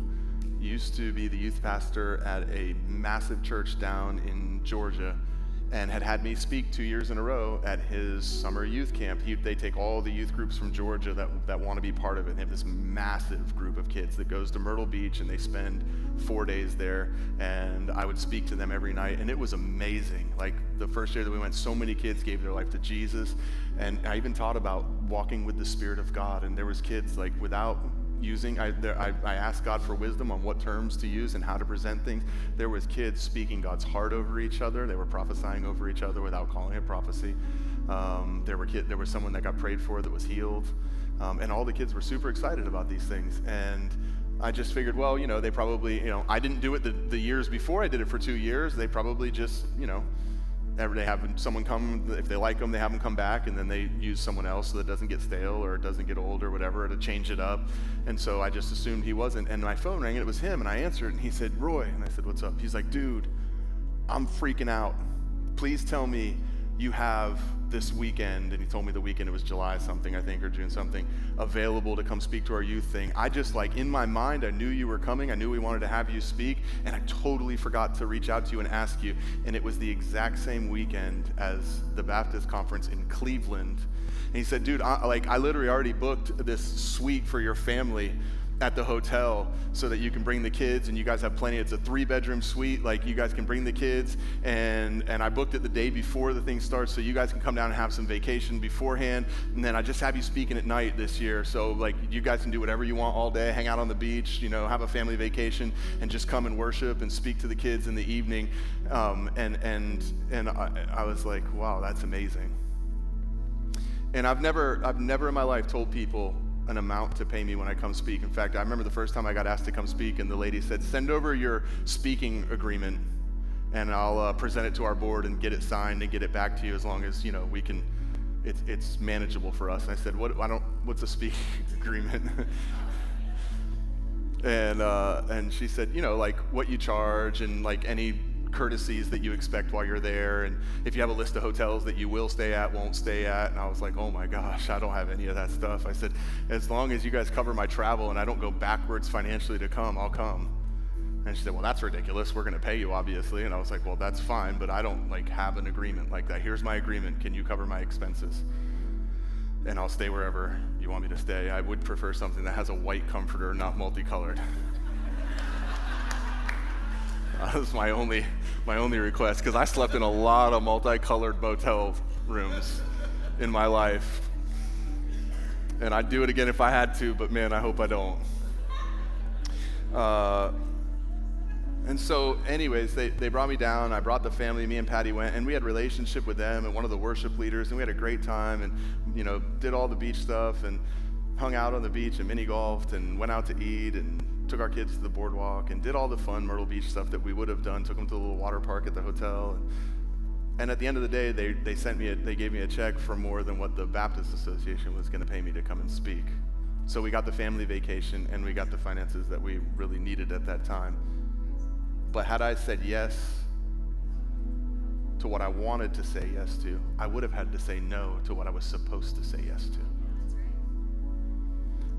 used to be the youth pastor at a massive church down in Georgia, and had me speak 2 years in a row at his summer youth camp. They take all the youth groups from Georgia that want to be part of it. They have this massive group of kids that goes to Myrtle Beach, and they spend 4 days there, and I would speak to them every night, and it was amazing. Like, the first year that we went, so many kids gave their life to Jesus, and I even taught about walking with the Spirit of God, and there was kids, like, without using, I asked God for wisdom on what terms to use and how to present things. There was kids speaking God's heart over each other. They were prophesying over each other without calling it prophecy. There was someone that got prayed for that was healed. And all the kids were super excited about these things. And I just figured, well, they probably, I didn't do it the years before. I did it for 2 years. They probably just, every day have someone come, if they like them, they have them come back, and then they use someone else so that it doesn't get stale or it doesn't get old or whatever, to change it up. And so I just assumed he wasn't. And my phone rang, and it was him, and I answered, and he said, Roy. And I said, what's up? He's like, dude, I'm freaking out. Please tell me you have this weekend, and he told me the weekend, it was July something, I think, or June something, available to come speak to our youth thing. I just, in my mind, I knew you were coming. I knew we wanted to have you speak, and I totally forgot to reach out to you and ask you. And it was the exact same weekend as the Baptist conference in Cleveland. And he said, dude, I literally already booked this suite for your family at the hotel so that you can bring the kids, and you guys have plenty. It's a 3-bedroom suite, like you guys can bring the kids, and I booked it the day before the thing starts so you guys can come down and have some vacation beforehand, and then I just have you speaking at night this year, so like you guys can do whatever you want all day, hang out on the beach, have a family vacation, and just come and worship and speak to the kids in the evening. And I was like, wow, that's amazing. And I've never in my life told people an amount to pay me when I come speak. In fact, I remember the first time I got asked to come speak, and the lady said, send over your speaking agreement, and I'll present it to our board and get it signed and get it back to you as long as, we can, it's manageable for us. And I said, what's a speaking agreement? And she said, like what you charge and like any courtesies that you expect while you're there, and if you have a list of hotels that you will stay at, won't stay at. And I was like, oh my gosh, I don't have any of that stuff. I said, as long as you guys cover my travel and I don't go backwards financially to come, I'll come. And she said, well, that's ridiculous. We're going to pay you, obviously. And I was like, well, that's fine, but I don't have an agreement like that. Here's my agreement. Can you cover my expenses? And I'll stay wherever you want me to stay. I would prefer something that has a white comforter, not multicolored. That was my only request, because I slept in a lot of multicolored motel rooms in my life. And I'd do it again if I had to, but man, I hope I don't. And so anyways, they brought me down, I brought the family, me and Patty went, and we had a relationship with them and one of the worship leaders, and we had a great time, and did all the beach stuff, and hung out on the beach and mini golfed, and went out to eat, and took our kids to the boardwalk, and did all the fun Myrtle Beach stuff that we would have done, took them to the little water park at the hotel. And at the end of the day, they gave me a check for more than what the Baptist Association was going to pay me to come and speak. So we got the family vacation, and we got the finances that we really needed at that time. But had I said yes to what I wanted to say yes to, I would have had to say no to what I was supposed to say yes to.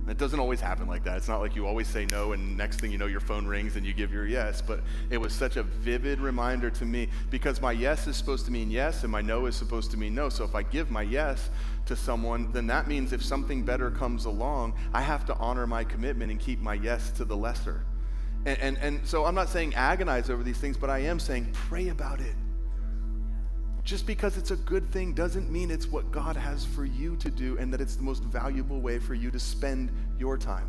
It doesn't always happen like that. It's not like you always say no and next thing you know your phone rings and you give your yes, but it was such a vivid reminder to me, because my yes is supposed to mean yes and my no is supposed to mean no. So if I give my yes to someone, then that means if something better comes along, I have to honor my commitment and keep my yes to the lesser. And so I'm not saying agonize over these things, but I am saying pray about it. Just because it's a good thing doesn't mean it's what God has for you to do and that it's the most valuable way for you to spend your time.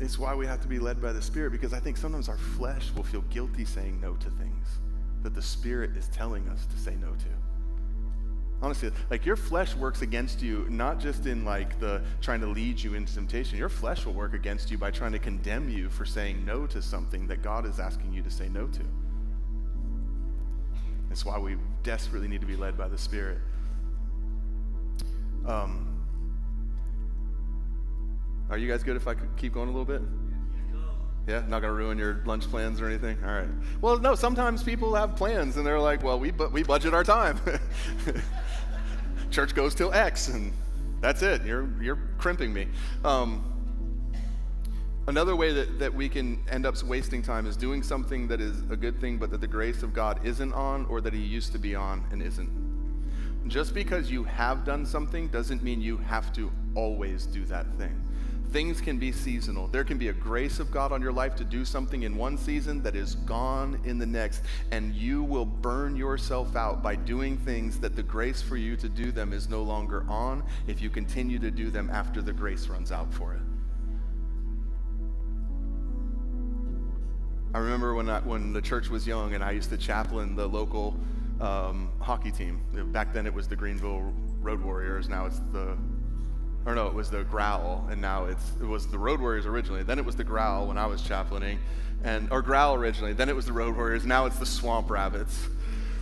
It's why we have to be led by the Spirit, because I think sometimes our flesh will feel guilty saying no to things that the Spirit is telling us to say no to. Honestly, your flesh works against you, not just in the trying to lead you into temptation. Your flesh will work against you by trying to condemn you for saying no to something that God is asking you to say no to. That's why we desperately need to be led by the Spirit. Are you guys good if I could keep going a little bit? Yeah, not gonna ruin your lunch plans or anything? All right. Well, no, sometimes people have plans and they're like, well, we budget our time. Church goes till X and that's it. You're crimping me. Another way that we can end up wasting time is doing something that is a good thing but that the grace of God isn't on, or that he used to be on and isn't. Just because you have done something doesn't mean you have to always do that thing. Things can be seasonal. There can be a grace of God on your life to do something in one season that is gone in the next, and you will burn yourself out by doing things that the grace for you to do them is no longer on if you continue to do them after the grace runs out for it. I remember when the church was young and I used to chaplain the local hockey team. Back then it was the Greenville Road Warriors. Now it's it was the Growl, and now it was the Road Warriors originally. Then it was the Growl when I was chaplaining, or Growl originally. Then it was the Road Warriors. Now it's the Swamp Rabbits.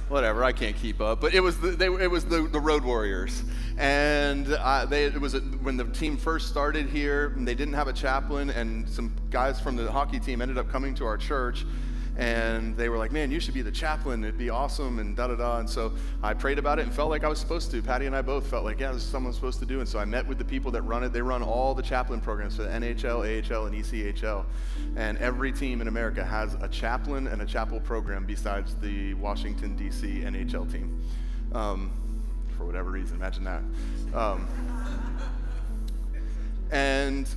Whatever, I can't keep up. But it was the Road Warriors, and when the team first started here, and they didn't have a chaplain, and some guys from the hockey team ended up coming to our church. And they were like, man, you should be the chaplain. It'd be awesome, and da-da-da. And so I prayed about it and felt like I was supposed to. Patty and I both felt like, yeah, this is something I'm supposed to do. And so I met with the people that run it. They run all the chaplain programs for the NHL, AHL, and ECHL. And every team in America has a chaplain and a chapel program besides the Washington, D.C. NHL team. for whatever reason. Imagine that. And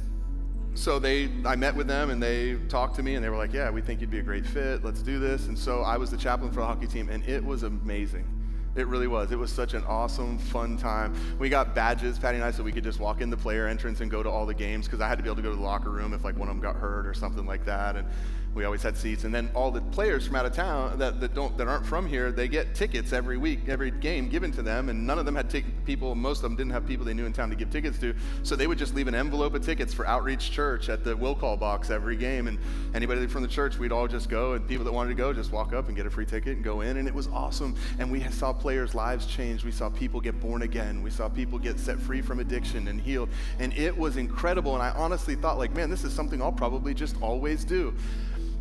so I met with them and they talked to me and they were like, yeah, we think you'd be a great fit. Let's do this. And so I was the chaplain for the hockey team and it was amazing. It really was. It was such an awesome, fun time. We got badges, Patty and I, so we could just walk in the player entrance and go to all the games because I had to be able to go to the locker room if like one of them got hurt or something like that. And we always had seats. And then all the players from out of town that aren't from here, they get tickets every week, every game given to them. And none of them had people, most of them didn't have people they knew in town to give tickets to. So they would just leave an envelope of tickets for Outreach Church at the will call box every game. And anybody from the church, we'd all just go. And people that wanted to go just walk up and get a free ticket and go in. And it was awesome. And we saw players' lives change. We saw people get born again. We saw people get set free from addiction and healed. And it was incredible. And I honestly thought like, man, this is something I'll probably just always do.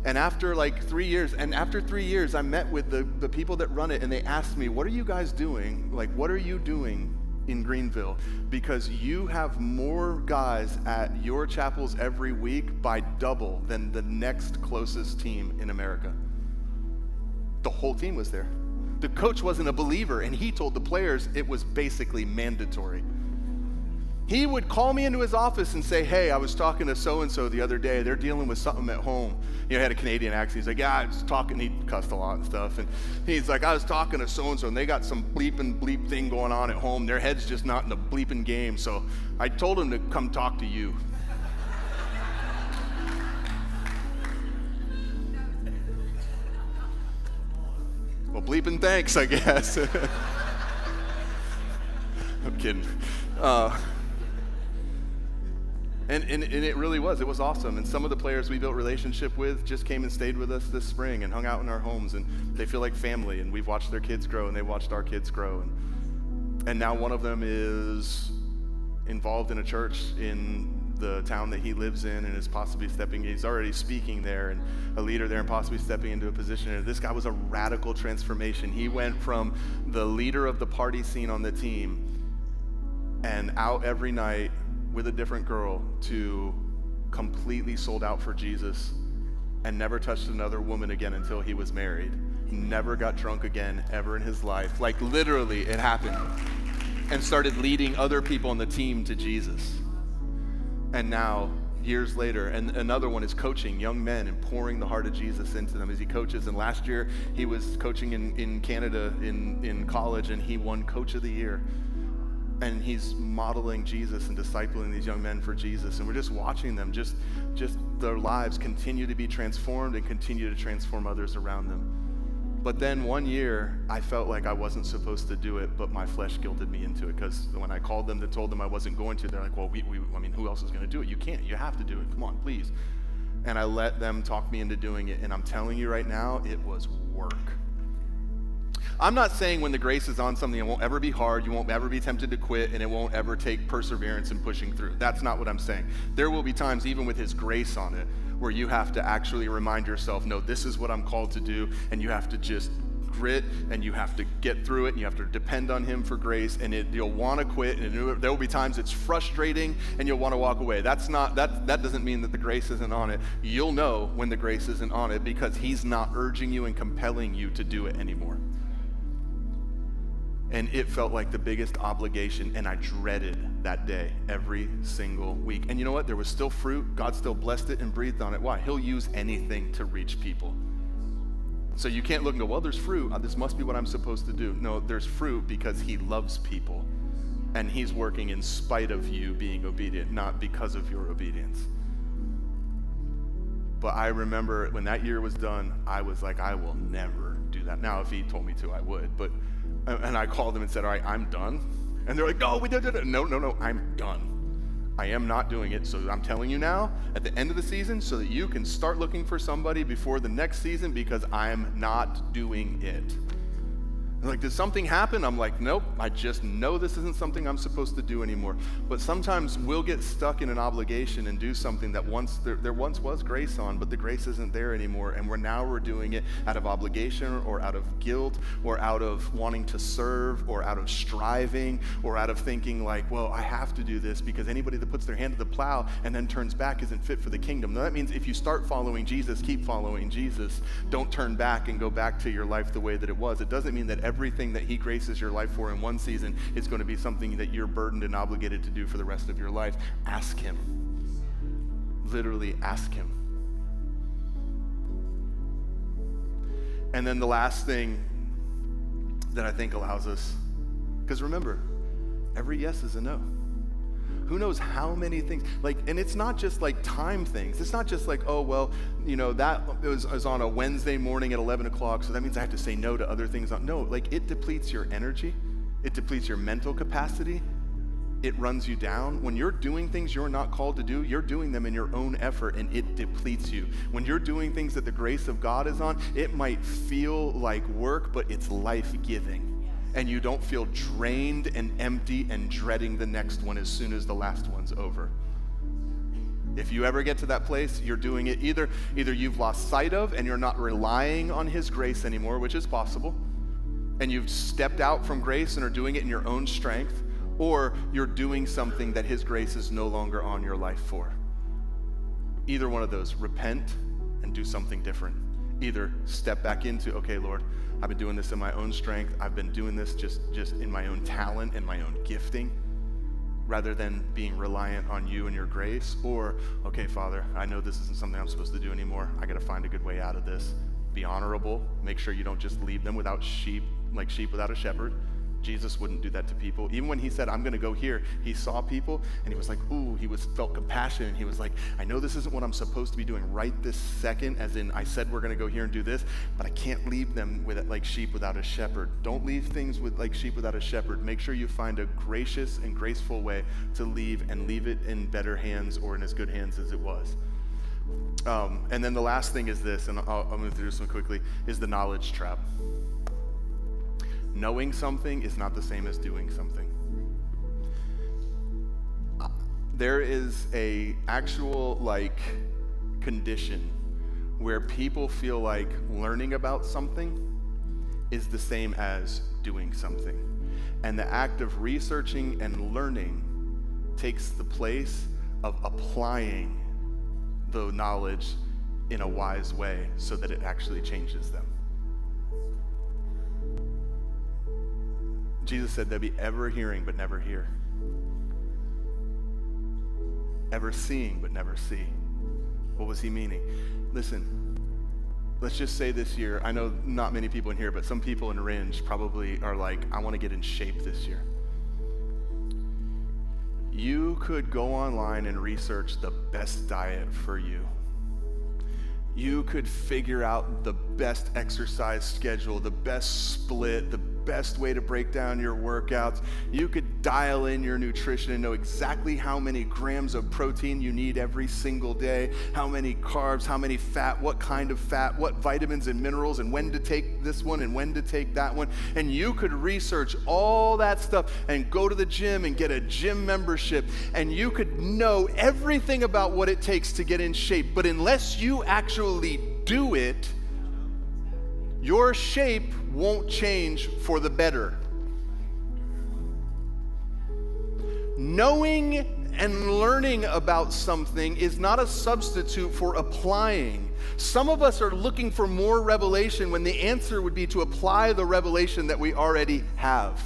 And after like 3 years, I met with the people that run it and they asked me, what are you guys doing? Like, what are you doing in Greenville? Because you have more guys at your chapels every week by double than the next closest team in America. The whole team was there. The coach wasn't a believer and he told the players it was basically mandatory. He would call me into his office and say, hey, I was talking to so-and-so the other day. They're dealing with something at home. He had a Canadian accent. He's like, yeah, I was talking. He cussed a lot and stuff. And he's like, I was talking to so-and-so, and they got some bleep thing going on at home. Their head's just not in the bleeping game. So I told him to come talk to you. Well, bleeping thanks, I guess. I'm kidding. And it really was. It was awesome. And some of the players we built relationship with just came and stayed with us this spring and hung out in our homes. And they feel like family. And we've watched their kids grow, and they watched our kids grow. And now one of them is involved in a church in the town that he lives in and is possibly he's already speaking there and a leader there and possibly stepping into a position. And this guy was a radical transformation. He went from the leader of the party scene on the team and out every night with a different girl to completely sold out for Jesus and never touched another woman again until he was married. He never got drunk again ever in his life. Like literally it happened. And started leading other people on the team to Jesus. And now, years later, and another one is coaching young men and pouring the heart of Jesus into them as he coaches. And last year he was coaching in Canada in college and he won Coach of the Year. And he's modeling Jesus and discipling these young men for Jesus. And we're just watching them, just their lives continue to be transformed and continue to transform others around them. But then one year, I felt like I wasn't supposed to do it, but my flesh guilted me into it. Because when I called them and told them I wasn't going to, they're like, well, I mean, who else is going to do it? You can't. You have to do it. Come on, please. And I let them talk me into doing it. And I'm telling you right now, it was work. I'm not saying when the grace is on something, it won't ever be hard, you won't ever be tempted to quit, and it won't ever take perseverance and pushing through. That's not what I'm saying. There will be times, even with his grace on it, where you have to actually remind yourself, no, this is what I'm called to do, and you have to just grit, and you have to get through it, and you have to depend on him for grace, and you'll want to quit, and there will be times it's frustrating, and you'll want to walk away. That doesn't mean that the grace isn't on it. You'll know when the grace isn't on it because he's not urging you and compelling you to do it anymore. And it felt like the biggest obligation, and I dreaded that day every single week. And you know what? There was still fruit. God still blessed it and breathed on it. Why? He'll use anything to reach people. So you can't look and go, well, there's fruit. This must be what I'm supposed to do. No, there's fruit because he loves people. And he's working in spite of you being obedient, not because of your obedience. But I remember when that year was done, I was like, I will never do that. Now, if he told me to, I would. And I called them and said, all right, I'm done. And they're like, no, we did it. No, I'm done. I am not doing it. So I'm telling you now, at the end of the season, so that you can start looking for somebody before the next season because I'm not doing it. They're like, did something happen? I'm like, nope, I just know this isn't something I'm supposed to do anymore. But sometimes we'll get stuck in an obligation and do something that there once was grace on, but the grace isn't there anymore. And we're doing it out of obligation or out of guilt or out of wanting to serve or out of striving or out of thinking like, well, I have to do this because anybody that puts their hand to the plow and then turns back isn't fit for the kingdom. Now, that means if you start following Jesus, keep following Jesus. Don't turn back and go back to your life the way that it was. It doesn't mean that everything that he graces your life for in one season is going to be something that you're burdened and obligated to do for the rest of your life. Ask him. Literally ask him. And then the last thing that I think allows us, because remember, every yes is a no. Who knows how many things, and it's not just like time things. It's not just like, oh, well, that was on a Wednesday morning at 11 o'clock, so that means I have to say no to other things. No, it depletes your energy. It depletes your mental capacity. It runs you down. When you're doing things you're not called to do, you're doing them in your own effort, and it depletes you. When you're doing things that the grace of God is on, it might feel like work, but it's life-giving. And you don't feel drained and empty and dreading the next one as soon as the last one's over. If you ever get to that place, you're doing it either you've lost sight of and you're not relying on his grace anymore, which is possible, and you've stepped out from grace and are doing it in your own strength, or you're doing something that his grace is no longer on your life for. Either one of those, repent and do something different. Either step back into, okay, Lord, I've been doing this in my own strength. I've been doing this just in my own talent and my own gifting, rather than being reliant on you and your grace. Or, okay, Father, I know this isn't something I'm supposed to do anymore. I got to find a good way out of this. Be honorable. Make sure you don't just leave them without sheep, like sheep without a shepherd. Jesus wouldn't do that to people. Even when he said, I'm going to go here, he saw people and he was like, ooh, felt compassion. And he was like, I know this isn't what I'm supposed to be doing right this second, as in I said we're going to go here and do this, but I can't leave them with it like sheep without a shepherd. Don't leave things with like sheep without a shepherd. Make sure you find a gracious and graceful way to leave, and leave it in better hands or in as good hands as it was. And then the last thing is this, and I'll move through this one quickly, is the knowledge trap. Knowing something is not the same as doing something. There is a actual condition where people feel like learning about something is the same as doing something. And the act of researching and learning takes the place of applying the knowledge in a wise way so that it actually changes them. Jesus said they'll be ever hearing but never hear. Ever seeing but never see. What was he meaning? Listen, let's just say this year, I know not many people in here, but some people in Ringe probably are like, I want to get in shape this year. You could go online and research the best diet for you. You could figure out the best exercise schedule, the best split, the best way to break down your workouts. You could dial in your nutrition and know exactly how many grams of protein you need every single day, how many carbs, how many fat, what kind of fat, what vitamins and minerals, and when to take this one and when to take that one. And you could research all that stuff and go to the gym and get a gym membership, and you could know everything about what it takes to get in shape. But unless you actually do it, your shape won't change for the better. Knowing and learning about something is not a substitute for applying. Some of us are looking for more revelation when the answer would be to apply the revelation that we already have.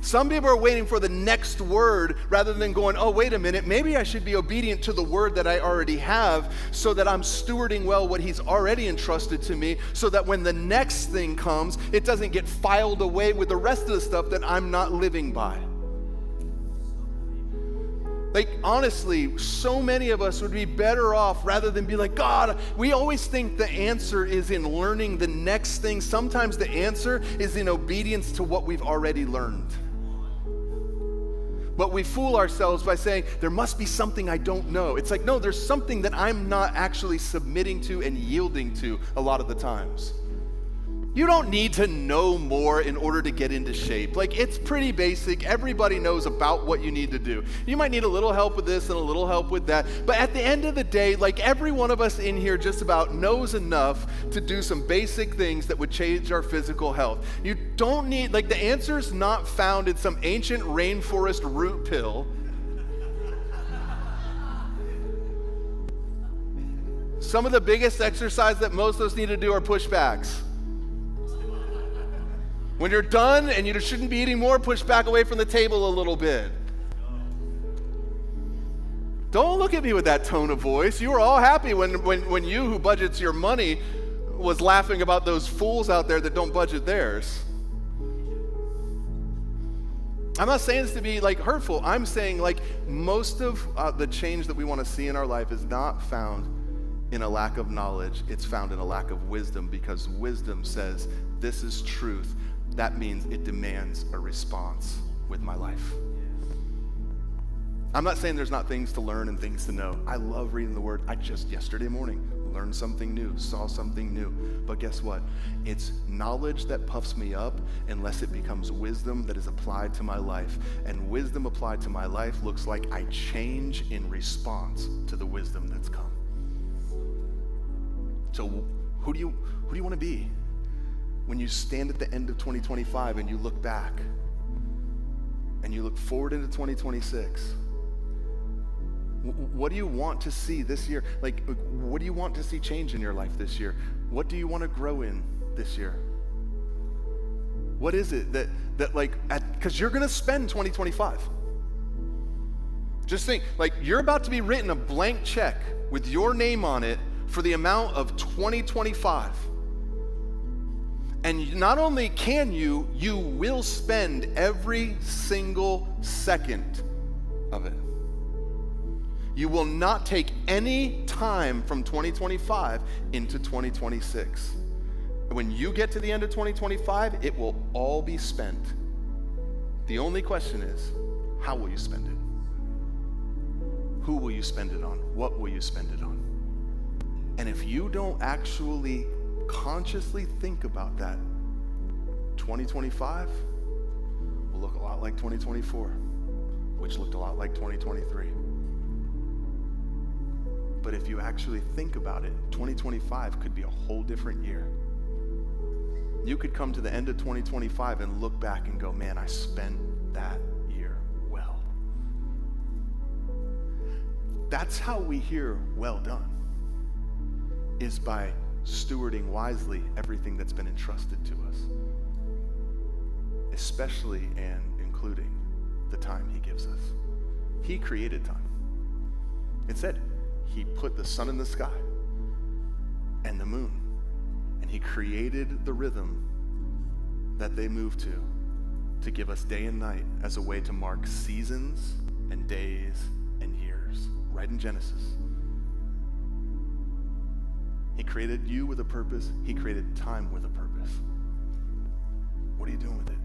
Some people are waiting for the next word rather than going, oh, wait a minute, maybe I should be obedient to the word that I already have so that I'm stewarding well what he's already entrusted to me, so that when the next thing comes, it doesn't get filed away with the rest of the stuff that I'm not living by. Honestly, so many of us would be better off rather than be like, God, we always think the answer is in learning the next thing. Sometimes the answer is in obedience to what we've already learned. But we fool ourselves by saying, there must be something I don't know. It's like, no, there's something that I'm not actually submitting to and yielding to a lot of the times. You don't need to know more in order to get into shape. It's pretty basic. Everybody knows about what you need to do. You might need a little help with this and a little help with that. But at the end of the day, every one of us in here just about knows enough to do some basic things that would change our physical health. You don't need, the answer's not found in some ancient rainforest root pill. Some of the biggest exercise that most of us need to do are push-backs. When you're done and you shouldn't be eating more, push back away from the table a little bit. Don't look at me with that tone of voice. You were all happy when you, who budgets your money, was laughing about those fools out there that don't budget theirs. I'm not saying this to be like hurtful. I'm saying like most of the change that we want to see in our life is not found in a lack of knowledge. It's found in a lack of wisdom, because wisdom says this is truth. That means it demands a response with my life. I'm not saying there's not things to learn and things to know. I love reading the Word. I just yesterday morning learned something new, saw something new. But guess what? It's knowledge that puffs me up unless it becomes wisdom that is applied to my life. And wisdom applied to my life looks like I change in response to the wisdom that's come. So who do you want to be when you stand at the end of 2025 and you look back and you look forward into 2026? What do you want to see this year? Like, what do you want to see change in your life this year? What do you want to grow in this year? What is it that because you're going to spend 2025. Just think, like, you're about to be written a blank check with your name on it for the amount of 2025. And not only can you will spend every single second of it. You will not take any time from 2025 into 2026. When you get to the end of 2025, it will all be spent. The only question is, how will you spend it? Who will you spend it on? What will you spend it on? And if you don't actually consciously think about that, 2025 will look a lot like 2024, which looked a lot like 2023. But if you actually think about it, 2025 could be a whole different year. You could come to the end of 2025 and look back and go, man, I spent that year well. That's how we hear well done, is by stewarding wisely everything that's been entrusted to us, especially and including the time he gives us. He created time. It said, he put the sun in the sky and the moon, and he created the rhythm that they move to give us day and night as a way to mark seasons and days and years, right in Genesis. He created you with a purpose. He created time with a purpose. What are you doing with it?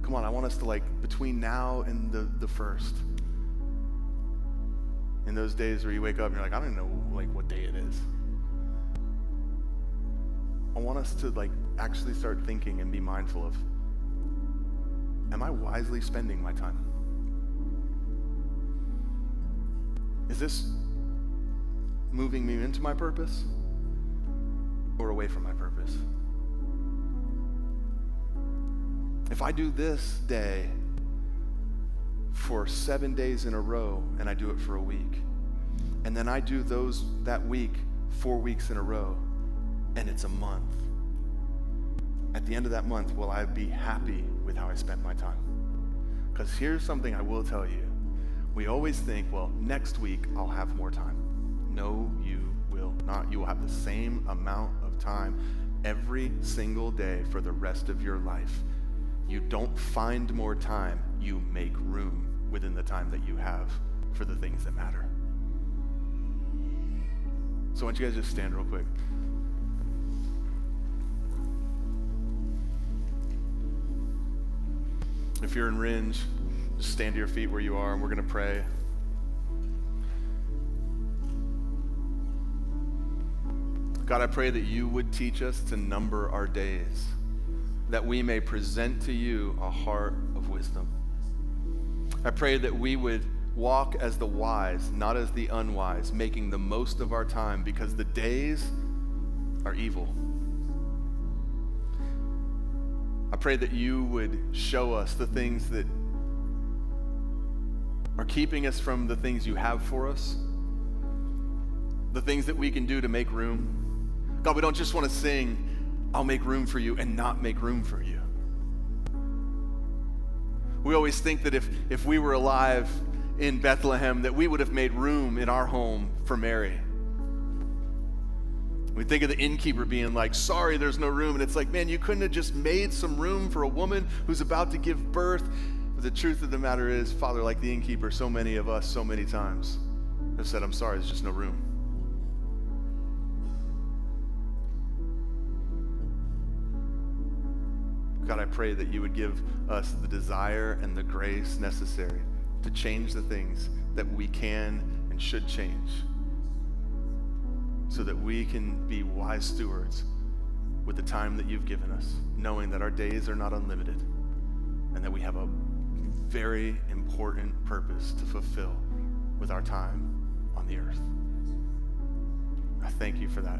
Come on, I want us to, like, between now and the first, in those days where you wake up and you're like, I don't even know, like, what day it is. I want us to, like, actually start thinking and be mindful of, am I wisely spending my time? Is this moving me into my purpose or away from my purpose? If I do this day for 7 days in a row, and I do it for a week, and then I do that week 4 weeks in a row, and it's a month, at the end of that month, will I be happy with how I spent my time? Because here's something I will tell you. We always think, well, next week I'll have more time. No, you will not. You will have the same amount of time every single day for the rest of your life. You don't find more time, you make room within the time that you have for the things that matter. So why don't you guys just stand real quick. If you're in Ringe, just stand to your feet where you are, and we're going to pray. God, I pray that you would teach us to number our days, that we may present to you a heart of wisdom. I pray that we would walk as the wise, not as the unwise, making the most of our time, because the days are evil. I pray that you would show us the things that are keeping us from the things you have for us, the things that we can do to make room. God, we don't just want to sing I'll make room for you and not make room for you. We always think that if we were alive in Bethlehem, that we would have made room in our home for Mary. We think of the innkeeper being like, sorry, there's no room. And it's like, man, you couldn't have just made some room for a woman who's about to give birth. But the truth of the matter is, Father, like the innkeeper, so many of us, so many times have said, I'm sorry, there's just no room. God, I pray that you would give us the desire and the grace necessary to change the things that we can and should change, so that we can be wise stewards with the time that you've given us, knowing that our days are not unlimited and that we have a very important purpose to fulfill with our time on the earth. I thank you for that.